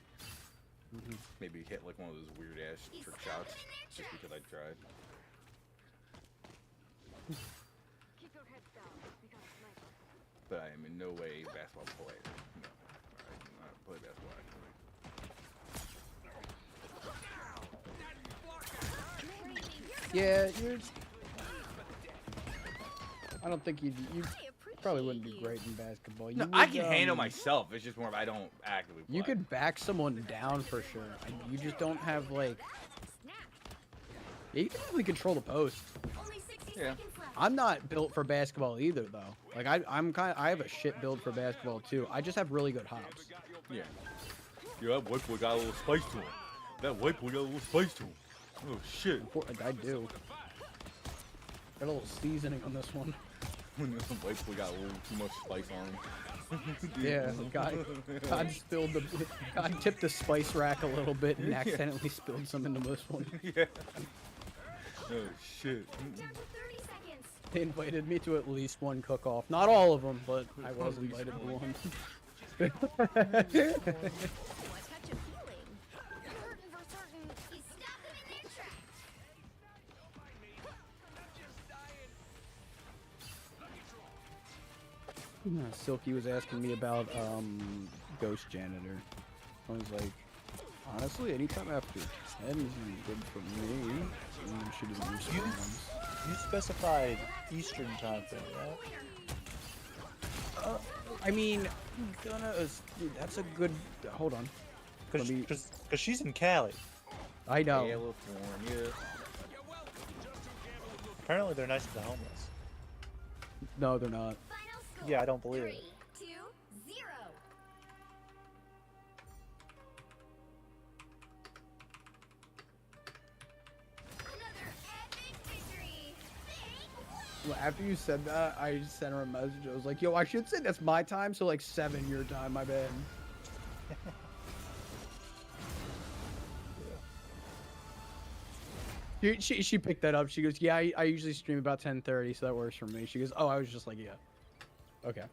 Maybe hit like one of those weird ass trick shots just because I tried. But I am in no way a basketball player. No, I do not play basketball actually. Yeah, I don't think you probably wouldn't be great in basketball. No, I can handle myself. It's just more of I don't actively play. You could back someone down for sure. You just don't have like. Yeah, you can really control the post. Yeah. I'm not built for basketball either, though. Like I have a shit build for basketball too. I just have really good hops. Yeah. Yeah, that white boy got a little spice to him. That white boy got a little spice to him. Oh shit. I do. Got a little seasoning on this one. White boy got a little too much spice on him. Yeah, God tipped the spice rack a little bit and accidentally spilled some into this one. Yeah. Oh shit. They invited me to at least one cook-off. Not all of them, but I was invited to one. Silky was asking me about Ghost Janitor. I was like, honestly, anytime after 10 is good for me. She doesn't respond. You specified Eastern time frame, right? I mean, that's a good. Hold on. Because she's in Cali. I know. California. Apparently they're nice to the homeless. No, they're not. Final score. Yeah, I don't believe 3, it. 2, 0. Another epic victory. Big Well, after you said that, I just sent her a message. I was like, yo, I should say that's my time, so like 7 your time, my bad. She picked that up. She goes, yeah, I usually stream about 10:30, so that works for me. She goes, oh, I was just like, yeah. Okay.